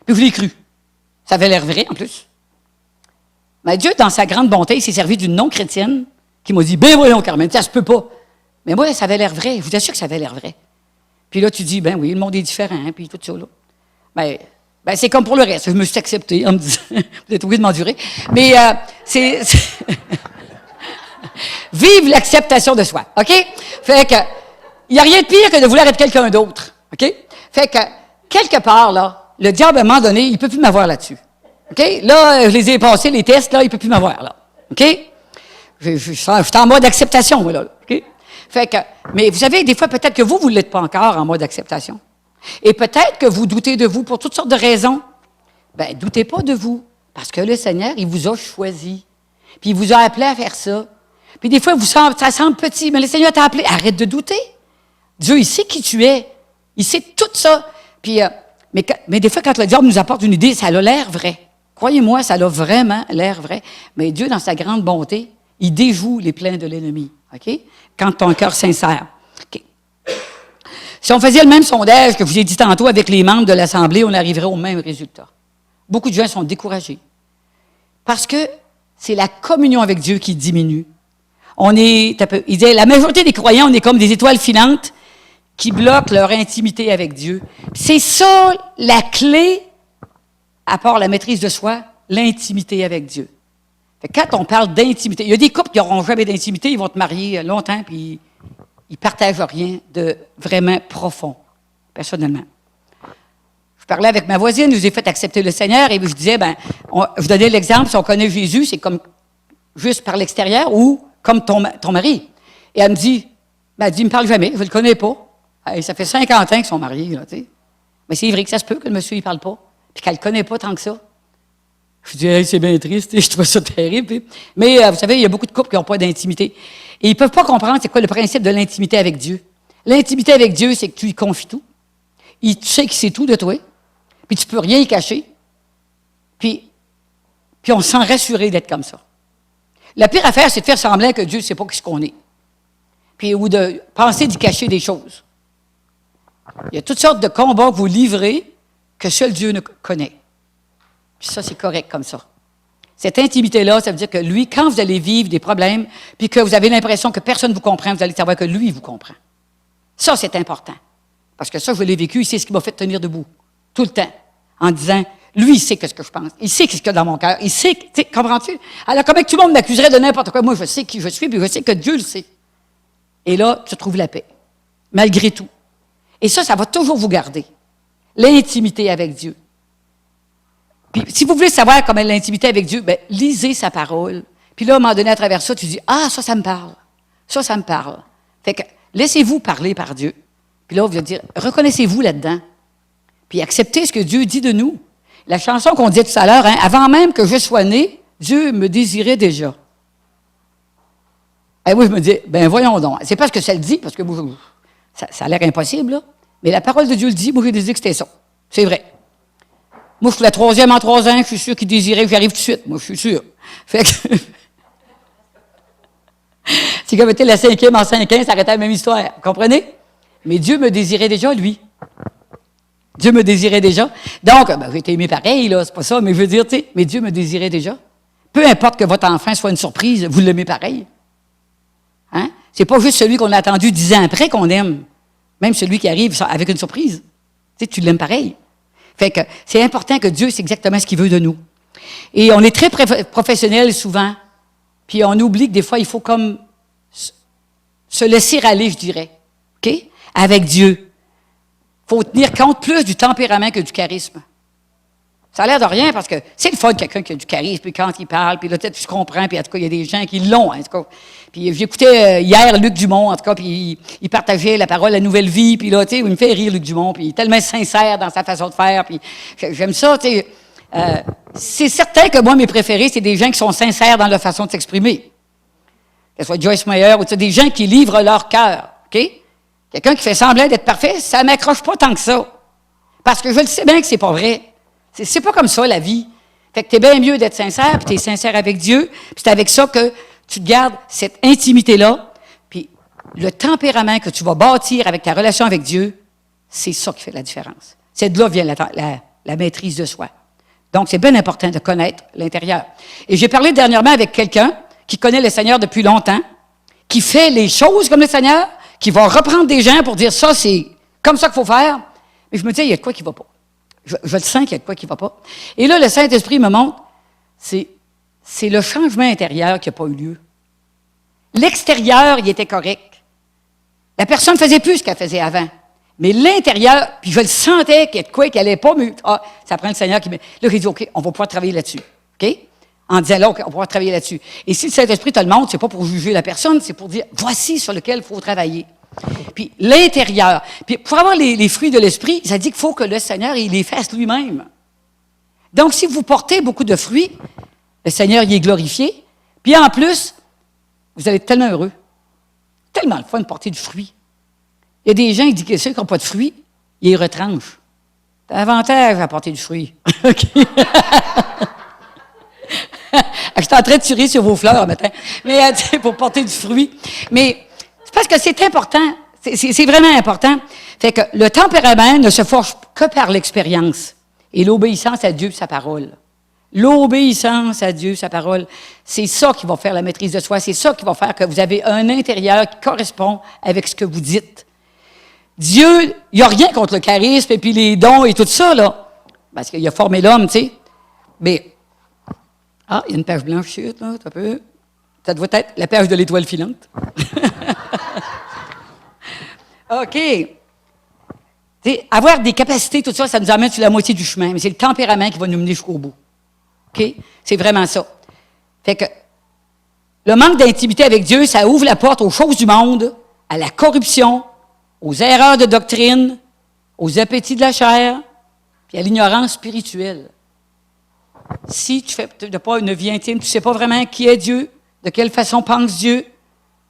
Puis je l'ai cru. Ça avait l'air vrai, en plus. Mais Dieu, dans sa grande bonté, il s'est servi d'une non-chrétienne qui m'a dit, ben voyons, Carmen, ça se peut pas. Mais moi, ça avait l'air vrai. Je vous assure que ça avait l'air vrai. Puis là, tu dis, ben oui, le monde est différent, puis tout ça, là. Ben, c'est comme pour le reste. Je me suis accepté en me disant, vous êtes obligé de m'endurer. Mais c'est vive l'acceptation de soi, OK? Fait que, il n'y a rien de pire que de vouloir être quelqu'un d'autre, OK? Fait que, quelque part, là, le diable, à un moment donné, il ne peut plus m'avoir là-dessus. OK? Là, je les ai passés, les tests, là, il ne peut plus m'avoir, là. OK? Je suis en mode acceptation, moi, là. OK? Fait que, mais vous savez, des fois, peut-être que vous ne l'êtes pas encore en mode acceptation. Et peut-être que vous doutez de vous pour toutes sortes de raisons. Bien, doutez pas de vous. Parce que le Seigneur, il vous a choisi. Puis il vous a appelé à faire ça. Puis des fois, ça semble petit, mais le Seigneur t'a appelé. Arrête de douter. Dieu, il sait qui tu es. Il sait tout ça. Puis, mais des fois, quand le diable nous apporte une idée, ça a l'air vrai. Croyez-moi, ça a vraiment l'air vrai. Mais Dieu, dans sa grande bonté, il déjoue les plans de l'ennemi. OK? Quand ton cœur sincère. OK. Si on faisait le même sondage que je vous ai dit tantôt avec les membres de l'Assemblée, on arriverait au même résultat. Beaucoup de gens sont découragés. Parce que c'est la communion avec Dieu qui diminue. Il disait, la majorité des croyants, on est comme des étoiles filantes qui bloquent leur intimité avec Dieu. C'est ça la clé, à part la maîtrise de soi, l'intimité avec Dieu. Fait que quand on parle d'intimité, il y a des couples qui n'auront jamais d'intimité, ils vont te marier longtemps, puis ils ne partagent rien de vraiment profond, personnellement. Je parlais avec ma voisine, je lui ai fait accepter le Seigneur, et je disais, je donnais l'exemple, si on connaît Jésus, c'est comme juste par l'extérieur ou comme ton mari. Et elle me dit, il ne me parle jamais, je ne le connais pas. Et ça fait 50 ans qu'ils sont mariés, là, tu sais. Mais c'est vrai que ça se peut que le monsieur ne parle pas, puis qu'elle ne le connaît pas tant que ça. Je dis, hey, c'est bien triste, je trouve ça terrible. Mais vous savez, il y a beaucoup de couples qui n'ont pas d'intimité. Et ils ne peuvent pas comprendre c'est quoi le principe de l'intimité avec Dieu. L'intimité avec Dieu, c'est que tu lui confies tout. Tu sais qu'il sait tout de toi, puis tu ne peux rien y cacher. Puis on se sent rassuré d'être comme ça. La pire affaire, c'est de faire semblant que Dieu ne sait pas ce qu'on est. Puis, ou de penser d'y cacher des choses. Il y a toutes sortes de combats que vous livrez que seul Dieu ne connaît. Puis ça, c'est correct comme ça. Cette intimité-là, ça veut dire que lui, quand vous allez vivre des problèmes, puis que vous avez l'impression que personne ne vous comprend, vous allez savoir que lui, il vous comprend. Ça, c'est important. Parce que ça, je l'ai vécu, c'est ce qui m'a fait tenir debout. Tout le temps. En disant, lui, il sait ce que je pense. Il sait ce qu'il y a dans mon cœur. Il sait, comprends-tu? Alors, comment tout le monde m'accuserait de n'importe quoi? Moi, je sais qui je suis, puis je sais que Dieu le sait. Et là, tu trouves la paix. Malgré tout. Et ça va toujours vous garder. L'intimité avec Dieu. Puis, si vous voulez savoir comment est l'intimité avec Dieu, lisez sa parole. Puis là, à un moment donné, à travers ça, tu dis, ça me parle. Ça me parle. Fait que, laissez-vous parler par Dieu. Puis là, on va dire, reconnaissez-vous là-dedans. Puis acceptez ce que Dieu dit de nous. La chanson qu'on disait tout à l'heure, avant même que je sois né, Dieu me désirait déjà. Et moi, je me dis, voyons donc. C'est pas ce que ça le dit, parce que ça a l'air impossible, là. Mais la parole de Dieu le dit, moi, j'ai décidé que c'était ça. C'est vrai. Moi, je suis la 3e en 3 ans, je suis sûr qu'il désirait que j'arrive tout de suite. Moi, je suis sûr. Fait que si j'avais été la 5e en 5 ans, ça aurait été la même histoire. Vous comprenez? Mais Dieu me désirait déjà, lui. Dieu me désirait déjà. Donc, j'ai été aimé pareil, là, c'est pas ça, mais je veux dire, mais Dieu me désirait déjà. Peu importe que votre enfant soit une surprise, vous l'aimez pareil. Hein? C'est pas juste celui qu'on a attendu 10 ans après qu'on aime. Même celui qui arrive avec une surprise. Tu l'aimes pareil. Fait que c'est important que Dieu sait exactement ce qu'il veut de nous. Et on est très professionnel souvent, puis on oublie que des fois, il faut comme se laisser aller, je dirais. OK? Avec Dieu. Il faut tenir compte plus du tempérament que du charisme. Ça a l'air de rien parce que c'est le fun, quelqu'un qui a du charisme, puis quand il parle, puis là, peut-être tu comprends, puis en tout cas, il y a des gens qui l'ont, en tout cas. Puis j'écoutais hier Luc Dumont, en tout cas, puis il partageait la parole La Nouvelle Vie, puis là, tu sais, il me fait rire, Luc Dumont, puis il est tellement sincère dans sa façon de faire, puis j'aime ça, tu sais. C'est certain que moi, mes préférés, c'est des gens qui sont sincères dans leur façon de s'exprimer. Que ce soit Joyce Meyer, ou des gens qui livrent leur cœur, OK? Quelqu'un qui fait semblant d'être parfait, ça ne m'accroche pas tant que ça. Parce que je le sais bien que c'est pas vrai. C'est pas comme ça, la vie. Fait que t'es bien mieux d'être sincère, puis t'es sincère avec Dieu, puis c'est avec ça que tu gardes cette intimité-là, puis le tempérament que tu vas bâtir avec ta relation avec Dieu, c'est ça qui fait la différence. C'est de là vient la maîtrise de soi. Donc, c'est bien important de connaître l'intérieur. Et j'ai parlé dernièrement avec quelqu'un qui connaît le Seigneur depuis longtemps, qui fait les choses comme le Seigneur, qui va reprendre des gens pour dire ça, c'est comme ça qu'il faut faire. Mais je me dis, il y a de quoi qui ne va pas. Je le sens qu'il y a de quoi qui ne va pas. Et là, le Saint-Esprit me montre, c'est le changement intérieur qui n'a pas eu lieu. L'extérieur, il était correct. La personne ne faisait plus ce qu'elle faisait avant. Mais l'intérieur, puis je le sentais qu'il y a de quoi qui n'allait pas mieux. Ah, ça prend le Seigneur qui me... Là, j'ai dit, OK, on va pouvoir travailler là-dessus. OK? En disant, là, OK, on va pouvoir travailler là-dessus. Et si le Saint-Esprit te le montre, c'est pas pour juger la personne, c'est pour dire, voici sur lequel il faut travailler. Puis l'intérieur. Puis pour avoir les fruits de l'Esprit, ça dit qu'il faut que le Seigneur, il les fasse lui-même. Donc, si vous portez beaucoup de fruits, le Seigneur y est glorifié. Puis en plus, vous allez être tellement heureux. Tellement le fun de porter du fruit. Il y a des gens qui disent que ceux qui n'ont pas de fruits, ils les retranchent. C'est un avantage à porter du fruit. OK. Je suis en train de tirer sur vos fleurs matin. Mais pour porter du fruit. Mais c'est parce que c'est important. C'est vraiment important. Fait que le tempérament ne se forge que par l'expérience et l'obéissance à Dieu et sa parole. L'obéissance à Dieu, sa parole, c'est ça qui va faire la maîtrise de soi. C'est ça qui va faire que vous avez un intérieur qui correspond avec ce que vous dites. Dieu, il n'y a rien contre le charisme et puis les dons et tout ça, là. Parce qu'il a formé l'homme, tu sais. Mais, il y a une page blanche ici, là, un peu. Ça doit être la page de l'étoile filante. OK. T'sais, avoir des capacités, tout ça, ça nous amène sur la moitié du chemin. Mais c'est le tempérament qui va nous mener jusqu'au bout. OK? C'est vraiment ça. Fait que le manque d'intimité avec Dieu, ça ouvre la porte aux choses du monde, à la corruption, aux erreurs de doctrine, aux appétits de la chair, puis à l'ignorance spirituelle. Si tu n'as pas une vie intime, tu ne sais pas vraiment qui est Dieu, de quelle façon pense Dieu,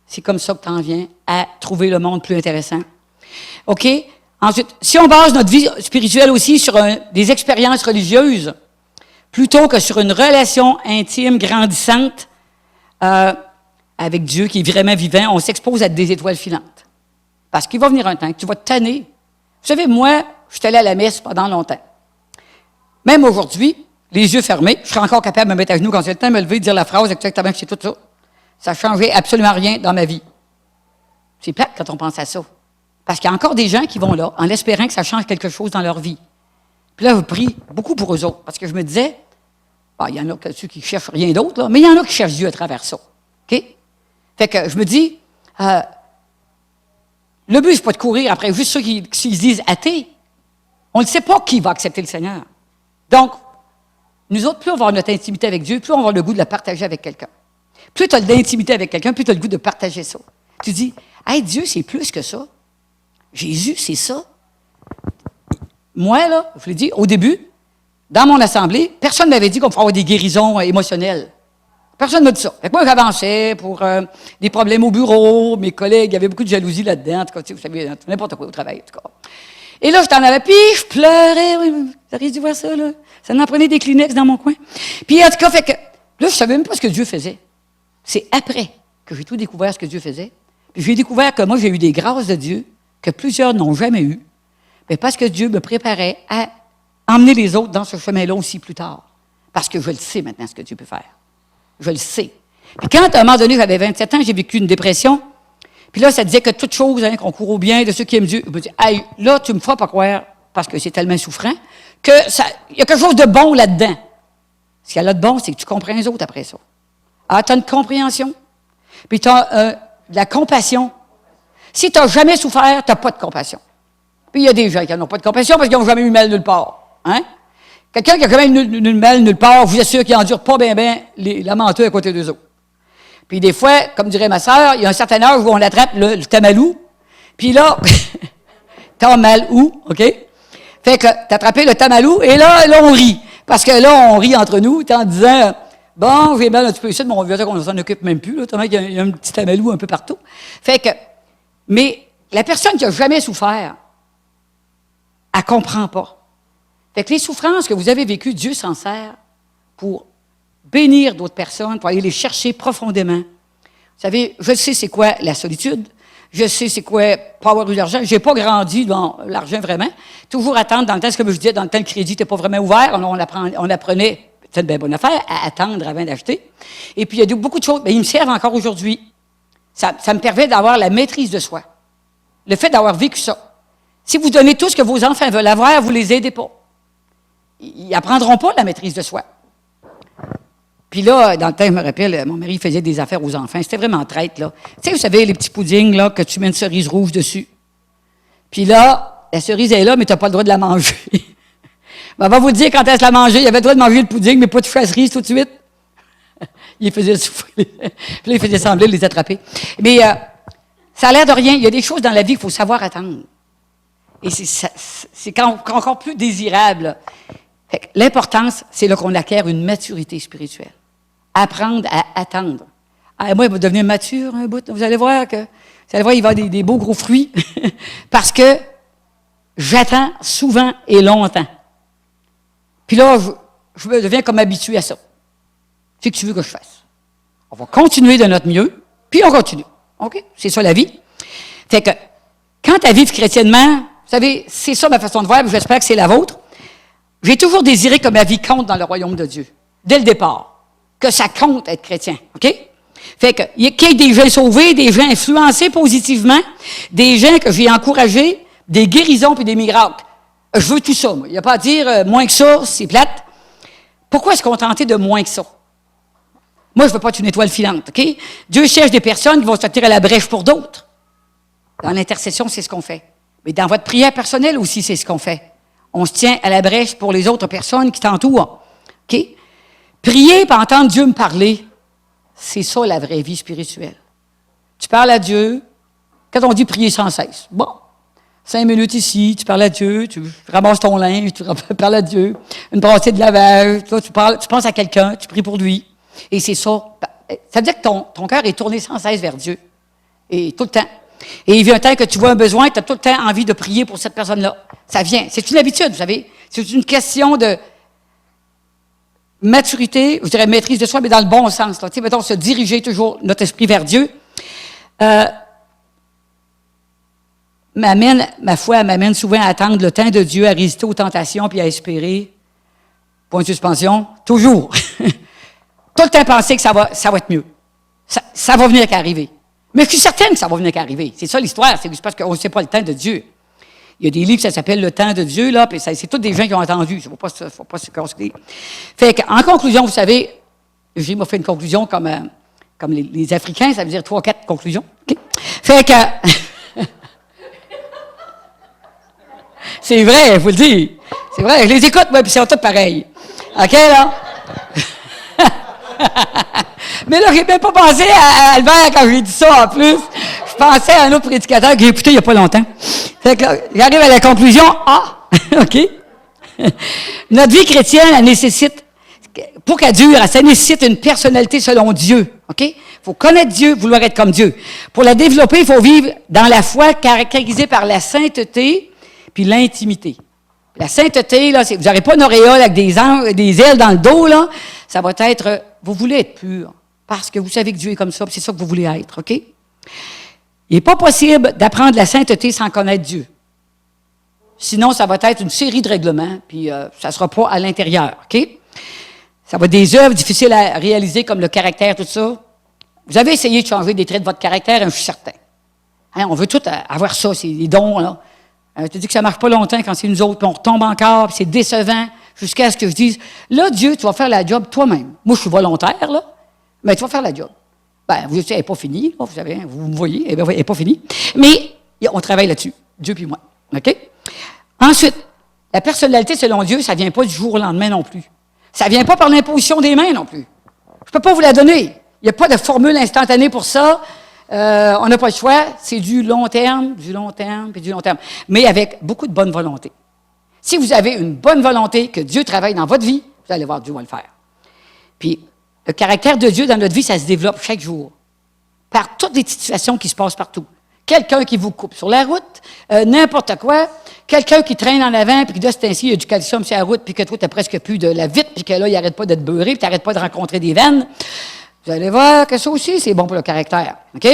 c'est comme ça que tu en viens à trouver le monde plus intéressant. OK? Ensuite, si on base notre vie spirituelle aussi sur des expériences religieuses, plutôt que sur une relation intime, grandissante avec Dieu qui est vraiment vivant, on s'expose à des étoiles filantes. Parce qu'il va venir un temps que tu vas te tanner. Vous savez, moi, je suis allé à la messe pendant longtemps. Même aujourd'hui, les yeux fermés, je serais encore capable de me mettre à genoux quand j'ai le temps de me lever et de dire la phrase exactement que c'est tout ça. Ça ne changeait absolument rien dans ma vie. C'est plate quand on pense à ça. Parce qu'il y a encore des gens qui vont là en espérant que ça change quelque chose dans leur vie. Puis là, je prie beaucoup pour eux autres. Parce que je me disais, il y en a ceux qui ne cherchent rien d'autre, là, mais il y en a qui cherchent Dieu à travers ça. OK? Fait que je me dis, le but, c'est pas de courir après juste ceux qui se disent athées. On ne sait pas qui va accepter le Seigneur. Donc, nous autres, plus on va avoir notre intimité avec Dieu, plus on va avoir le goût de la partager avec quelqu'un. Plus tu as de l'intimité avec quelqu'un, plus tu as le goût de partager ça. Tu dis, hey, Dieu, c'est plus que ça. Jésus, c'est ça. Moi, là, je vous l'ai dit, au début, dans mon assemblée, personne ne m'avait dit qu'on pouvait avoir des guérisons émotionnelles. Personne ne m'a dit ça. Fait que moi, j'avançais pour des problèmes au bureau, mes collègues, il y avait beaucoup de jalousie là-dedans, en tout cas, vous savez, n'importe quoi au travail, en tout cas. Et là, je t'en avais, puis je pleurais, oui, vous avez dû voir ça, là. Ça m'en prenait des Kleenex dans mon coin. Puis, en tout cas, fait que, là, je ne savais même pas ce que Dieu faisait. C'est après que j'ai tout découvert ce que Dieu faisait. Puis, j'ai découvert que moi, j'ai eu des grâces de Dieu que plusieurs n'ont jamais eues, mais parce que Dieu me préparait à emmener les autres dans ce chemin-là aussi plus tard. Parce que je le sais maintenant ce que Dieu peut faire. Je le sais. Puis quand, à un moment donné, j'avais 27 ans, j'ai vécu une dépression, puis là, ça disait que toute chose, qu'on court au bien de ceux qui aiment Dieu. Je me dis, hey, là, tu me feras pas croire, parce que c'est tellement souffrant, que il y a quelque chose de bon là-dedans. Ce qu'il y a là de bon, c'est que tu comprends les autres après ça. Ah, tu as une compréhension, puis tu as de la compassion. Si tu n'as jamais souffert, tu n'as pas de compassion. Puis il y a des gens qui n'ont pas de compassion parce qu'ils n'ont jamais eu mal nulle part. Hein? Quelqu'un qui a quand même nul mal, nulle part, je vous assure qu'il endure pas bien la menteuse à côté d'eux autres. Puis des fois, comme dirait ma sœur, il y a un certain âge où on attrape le tamalou, puis là, tamalou, OK? Fait que t'as attrapé le tamalou, et là, on rit. Parce que là, on rit entre nous, en disant, bon, j'ai mal un petit peu ici, mais on veut dire qu'on s'en occupe même plus, là, tellement qu'il y a un petit tamalou un peu partout. Fait que, mais la personne qui n'a jamais souffert, elle ne comprend pas. Fait que les souffrances que vous avez vécues, Dieu s'en sert pour bénir d'autres personnes, pour aller les chercher profondément. Vous savez, je sais c'est quoi la solitude, je sais c'est quoi pas avoir de l'argent. Je n'ai pas grandi dans l'argent vraiment. Toujours attendre, dans le temps, ce que je disais, dans le temps, le crédit n'était pas vraiment ouvert. On apprenait, c'est une bien bonne affaire, à attendre avant d'acheter. Et puis, il y a beaucoup de choses, mais ils me servent encore aujourd'hui. Ça me permet d'avoir la maîtrise de soi. Le fait d'avoir vécu ça. Si vous donnez tout ce que vos enfants veulent avoir, vous ne les aidez pas. Ils n'apprendront pas la maîtrise de soi. Puis là, dans le temps, je me rappelle, mon mari faisait des affaires aux enfants. C'était vraiment traite, là. Tu sais, vous savez, les petits puddings, là, que tu mets une cerise rouge dessus. Puis là, la cerise est là, mais tu n'as pas le droit de la manger. Ben, on va vous dire quand est-ce la manger. Il avait le droit de manger le pudding, mais pas de cerise tout de suite. Il faisait souffrir. Puis là, il faisait sembler de les attraper. Mais ça a l'air de rien. Il y a des choses dans la vie qu'il faut savoir attendre. Et c'est encore plus désirable. L'importance, c'est là qu'on acquiert une maturité spirituelle. Apprendre à attendre. Ah, moi, il va devenir mature un bout. Vous allez voir, il va y avoir des beaux gros fruits. Parce que j'attends souvent et longtemps. Puis là, je me deviens comme habitué à ça. C'est que tu veux que je fasse. On va continuer de notre mieux, puis on continue. OK? C'est ça la vie. Fait que, quant à vivre chrétiennement, vous savez, c'est ça ma façon de voir, j'espère que c'est la vôtre. J'ai toujours désiré que ma vie compte dans le royaume de Dieu, dès le départ, que ça compte être chrétien, OK? Fait que, qu'il y ait des gens sauvés, des gens influencés positivement, des gens que j'ai encouragés, des guérisons puis des miracles. Je veux tout ça, moi. Il n'y a pas à dire moins que ça, c'est plate. Pourquoi se contenter de moins que ça? Moi, je ne veux pas être une étoile filante, OK? Dieu cherche des personnes qui vont se tirer à la brèche pour d'autres. Dans l'intercession, c'est ce qu'on fait. Mais dans votre prière personnelle aussi, c'est ce qu'on fait. On se tient à la brèche pour les autres personnes qui t'entourent. OK? Prier pour entendre Dieu me parler, c'est ça la vraie vie spirituelle. Tu parles à Dieu, quand on dit prier sans cesse, bon, 5 minutes ici, tu parles à Dieu, tu ramasses ton linge, tu parles à Dieu, une brassée de lavage, tu penses à quelqu'un, tu pries pour lui. Et c'est ça. Ça veut dire que ton cœur est tourné sans cesse vers Dieu. Et tout le temps. Et il vient un temps que tu vois un besoin, tu as tout le temps envie de prier pour cette personne-là. Ça vient. C'est une habitude, vous savez. C'est une question de maturité, je dirais maîtrise de soi, mais dans le bon sens. Tu sais, mettons, se diriger toujours notre esprit vers Dieu. Ma foi m'amène souvent à attendre le temps de Dieu, à résister aux tentations puis à espérer. Point de suspension. Toujours. Tout le temps penser que ça va être mieux. Ça va venir qu'arriver. Mais je suis certaine que ça va venir qu'arriver. C'est ça l'histoire, c'est parce qu'on ne sait pas le temps de Dieu. Il y a des livres qui s'appellent Le temps de Dieu, là, puis c'est tous des gens qui ont entendu. Il ne faut pas se casser. Fait qu'en conclusion, vous savez, j'ai fait une conclusion comme les Africains, ça veut dire 3 ou 4 conclusions. Okay? Fait que. C'est vrai, je vous le dis. C'est vrai, je les écoute, moi, puis c'est tous pareils. OK, là? Mais là, j'ai même pas pensé à Albert quand j'ai dit ça, en plus. Je pensais à un autre prédicateur que j'ai écouté il n'y a pas longtemps. Fait que là, j'arrive à la conclusion. Ah! OK? Notre vie chrétienne, elle nécessite, pour qu'elle dure, ça nécessite une personnalité selon Dieu. OK? Il faut connaître Dieu, vouloir être comme Dieu. Pour la développer, il faut vivre dans la foi caractérisée par la sainteté puis l'intimité. La sainteté, là, vous n'aurez pas une auréole avec des ailes dans le dos, là. Ça va être, vous voulez être pur, parce que vous savez que Dieu est comme ça, puis c'est ça que vous voulez être, OK? Il n'est pas possible d'apprendre la sainteté sans connaître Dieu. Sinon, ça va être une série de règlements, puis ça ne sera pas à l'intérieur, OK? Ça va être des œuvres difficiles à réaliser, comme le caractère, tout ça. Vous avez essayé de changer des traits de votre caractère, je suis certain. Hein, on veut tous avoir ça, c'est des dons, là. Je te dis que ça ne marche pas longtemps quand c'est nous autres, puis on retombe encore, puis c'est décevant, jusqu'à ce que je dise, là, Dieu, tu vas faire la job toi-même. Moi, je suis volontaire, là, mais tu vas faire la job. Ben, vous savez, elle n'est pas finie, là, vous savez, vous me voyez, elle n'est pas finie. Mais on travaille là-dessus, Dieu puis moi. OK? Ensuite, La personnalité selon Dieu, ça ne vient pas du jour au lendemain non plus. Ça ne vient pas par l'imposition des mains non plus. Je ne peux pas vous la donner. Il n'y a pas de formule instantanée pour ça. On n'a pas le choix. C'est du long terme, puis du long terme. Mais avec beaucoup de bonne volonté. Si vous avez une bonne volonté, que Dieu travaille dans votre vie, vous allez voir, Dieu va le faire. Puis, le caractère de Dieu dans notre vie, ça se développe chaque jour. Par toutes les situations qui se passent partout. Quelqu'un qui vous coupe sur la route, n'importe quoi. Quelqu'un qui traîne en avant, puis que de ce temps-ci, il y a du calcium sur la route, puis que toi, tu n'as presque plus de la vitre, puis que là, il n'arrête pas d'être beurré, puis tu n'arrêtes pas de rencontrer des veines. Vous allez voir que ça aussi, c'est bon pour le caractère. OK?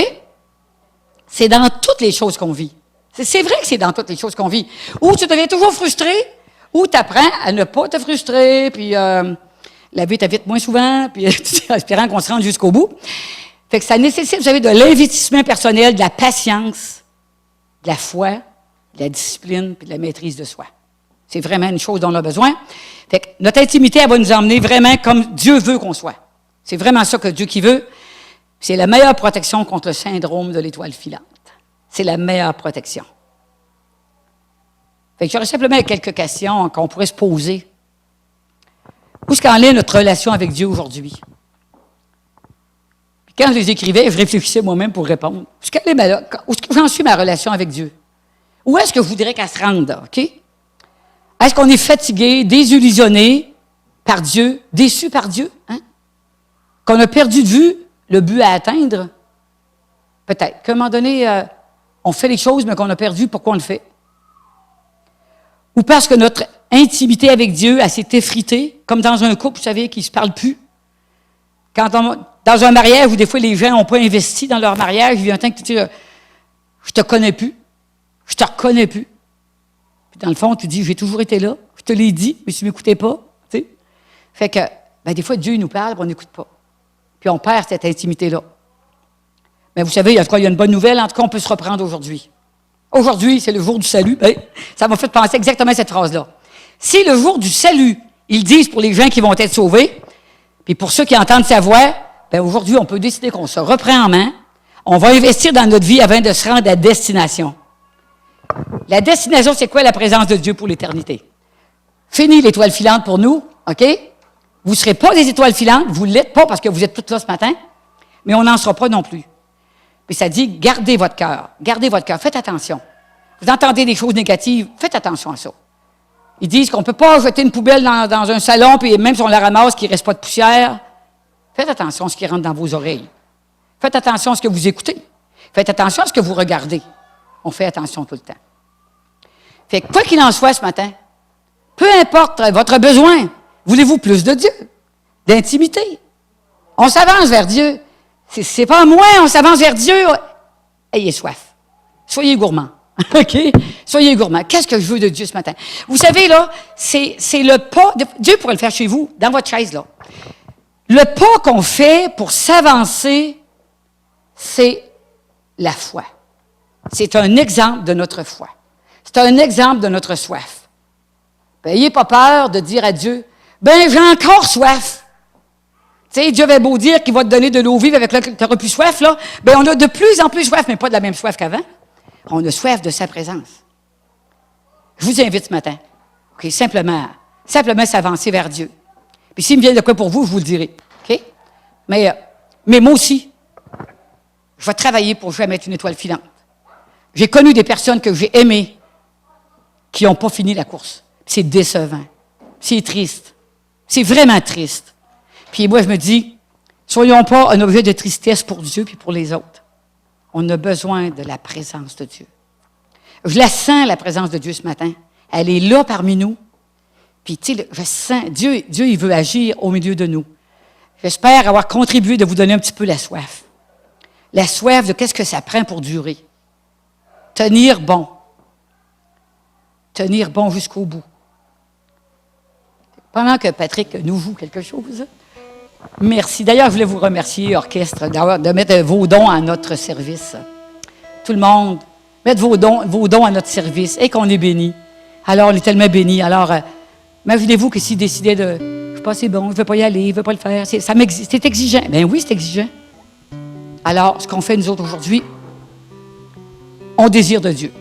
C'est dans toutes les choses qu'on vit. C'est vrai que c'est dans toutes les choses qu'on vit. Ou tu deviens toujours frustré, ou tu apprends à ne pas te frustrer, puis la vie t'invite moins souvent, puis espérant qu'on se rende jusqu'au bout. Fait que ça nécessite, vous savez, de l'investissement personnel, de la patience, de la foi, de la discipline, puis de la maîtrise de soi. C'est vraiment une chose dont on a besoin. Fait que notre intimité, elle va nous emmener vraiment comme Dieu veut qu'on soit. C'est vraiment ça que Dieu qui veut. C'est la meilleure protection contre le syndrome de l'étoile filante. C'est la meilleure protection. Fait que j'aurais simplement quelques questions qu'on pourrait se poser. Où est-ce qu'en est notre relation avec Dieu aujourd'hui? Puis quand je les écrivais, je réfléchissais moi-même pour répondre. Où est-ce que j'en suis ma relation avec Dieu? Où est-ce que je voudrais qu'elle se rende? OK? Est-ce qu'on est fatigué, désillusionné par Dieu, déçu par Dieu? Hein? Qu'on a perdu de vue le but à atteindre? Peut-être. Qu'à un moment donné, on fait les choses, mais qu'on a perdu pourquoi on le fait. Ou parce que notre intimité avec Dieu, elle s'est effritée, comme dans un couple, vous savez, qui ne se parle plus. Dans un mariage où des fois les gens n'ont pas investi dans leur mariage, il y a un temps que tu dis « Je te connais plus, je te reconnais plus ». Puis dans le fond, tu dis « J'ai toujours été là, je te l'ai dit, mais tu ne m'écoutais pas. » Fait que, des fois, Dieu nous parle, on n'écoute pas. Puis on perd cette intimité-là. Mais vous savez, il y a une bonne nouvelle, en tout cas, on peut se reprendre aujourd'hui. Aujourd'hui, c'est le jour du salut. Ça m'a fait penser exactement à cette phrase-là. Si le jour du salut, ils disent pour les gens qui vont être sauvés, puis pour ceux qui entendent sa voix, aujourd'hui, on peut décider qu'on se reprend en main, on va investir dans notre vie afin de se rendre à la destination. La destination, c'est quoi? La présence de Dieu pour l'éternité. Fini l'étoile filante pour nous, OK? Vous ne serez pas des étoiles filantes, vous ne l'êtes pas parce que vous êtes toutes là ce matin, mais on n'en sera pas non plus. Puis ça dit, gardez votre cœur, faites attention. Vous entendez des choses négatives, faites attention à ça. Ils disent qu'on ne peut pas jeter une poubelle dans un salon, puis même si on la ramasse, qu'il ne reste pas de poussière. Faites attention à ce qui rentre dans vos oreilles. Faites attention à ce que vous écoutez. Faites attention à ce que vous regardez. On fait attention tout le temps. Fait que quoi qu'il en soit ce matin, peu importe votre besoin, voulez-vous plus de Dieu, d'intimité? On s'avance vers Dieu. C'est pas moi, on s'avance vers Dieu. Ayez soif. Soyez gourmands. OK? Soyez gourmands. Qu'est-ce que je veux de Dieu ce matin? Vous savez, là, c'est le pas. Dieu pourrait le faire chez vous, dans votre chaise, là. Le pas qu'on fait pour s'avancer, c'est la foi. C'est un exemple de notre foi. C'est un exemple de notre soif. N'ayez pas peur de dire à Dieu, j'ai encore soif. Tu sais, Dieu avait beau dire qu'il va te donner de l'eau vive avec laquelle tu n'auras plus soif, là. On a de plus en plus soif, mais pas de la même soif qu'avant. On a soif de sa présence. Je vous invite ce matin, OK, simplement s'avancer vers Dieu. Puis s'il me vient de quoi pour vous, je vous le dirai. OK? Mais moi aussi, je vais travailler pour jamais être une étoile filante. J'ai connu des personnes que j'ai aimées qui n'ont pas fini la course. C'est décevant. C'est triste. C'est vraiment triste. Puis moi, je me dis, soyons pas un objet de tristesse pour Dieu puis pour les autres. On a besoin de la présence de Dieu. Je la sens, la présence de Dieu ce matin. Elle est là parmi nous. Puis, tu sais, je sens, Dieu, il veut agir au milieu de nous. J'espère avoir contribué de vous donner un petit peu la soif. La soif de qu'est-ce que ça prend pour durer. Tenir bon. Tenir bon jusqu'au bout. Pendant que Patrick nous joue quelque chose, merci. D'ailleurs, je voulais vous remercier, orchestre, de mettre vos dons à notre service. Tout le monde, mettre vos dons à notre service. Et qu'on est bénis. Alors, on est tellement bénis. Alors, imaginez-vous que s'il décidait de, je ne sais pas, c'est bon, je ne veux pas y aller, je ne veux pas le faire. C'est exigeant. Bien oui, c'est exigeant. Alors, ce qu'on fait nous autres aujourd'hui, on désire de Dieu.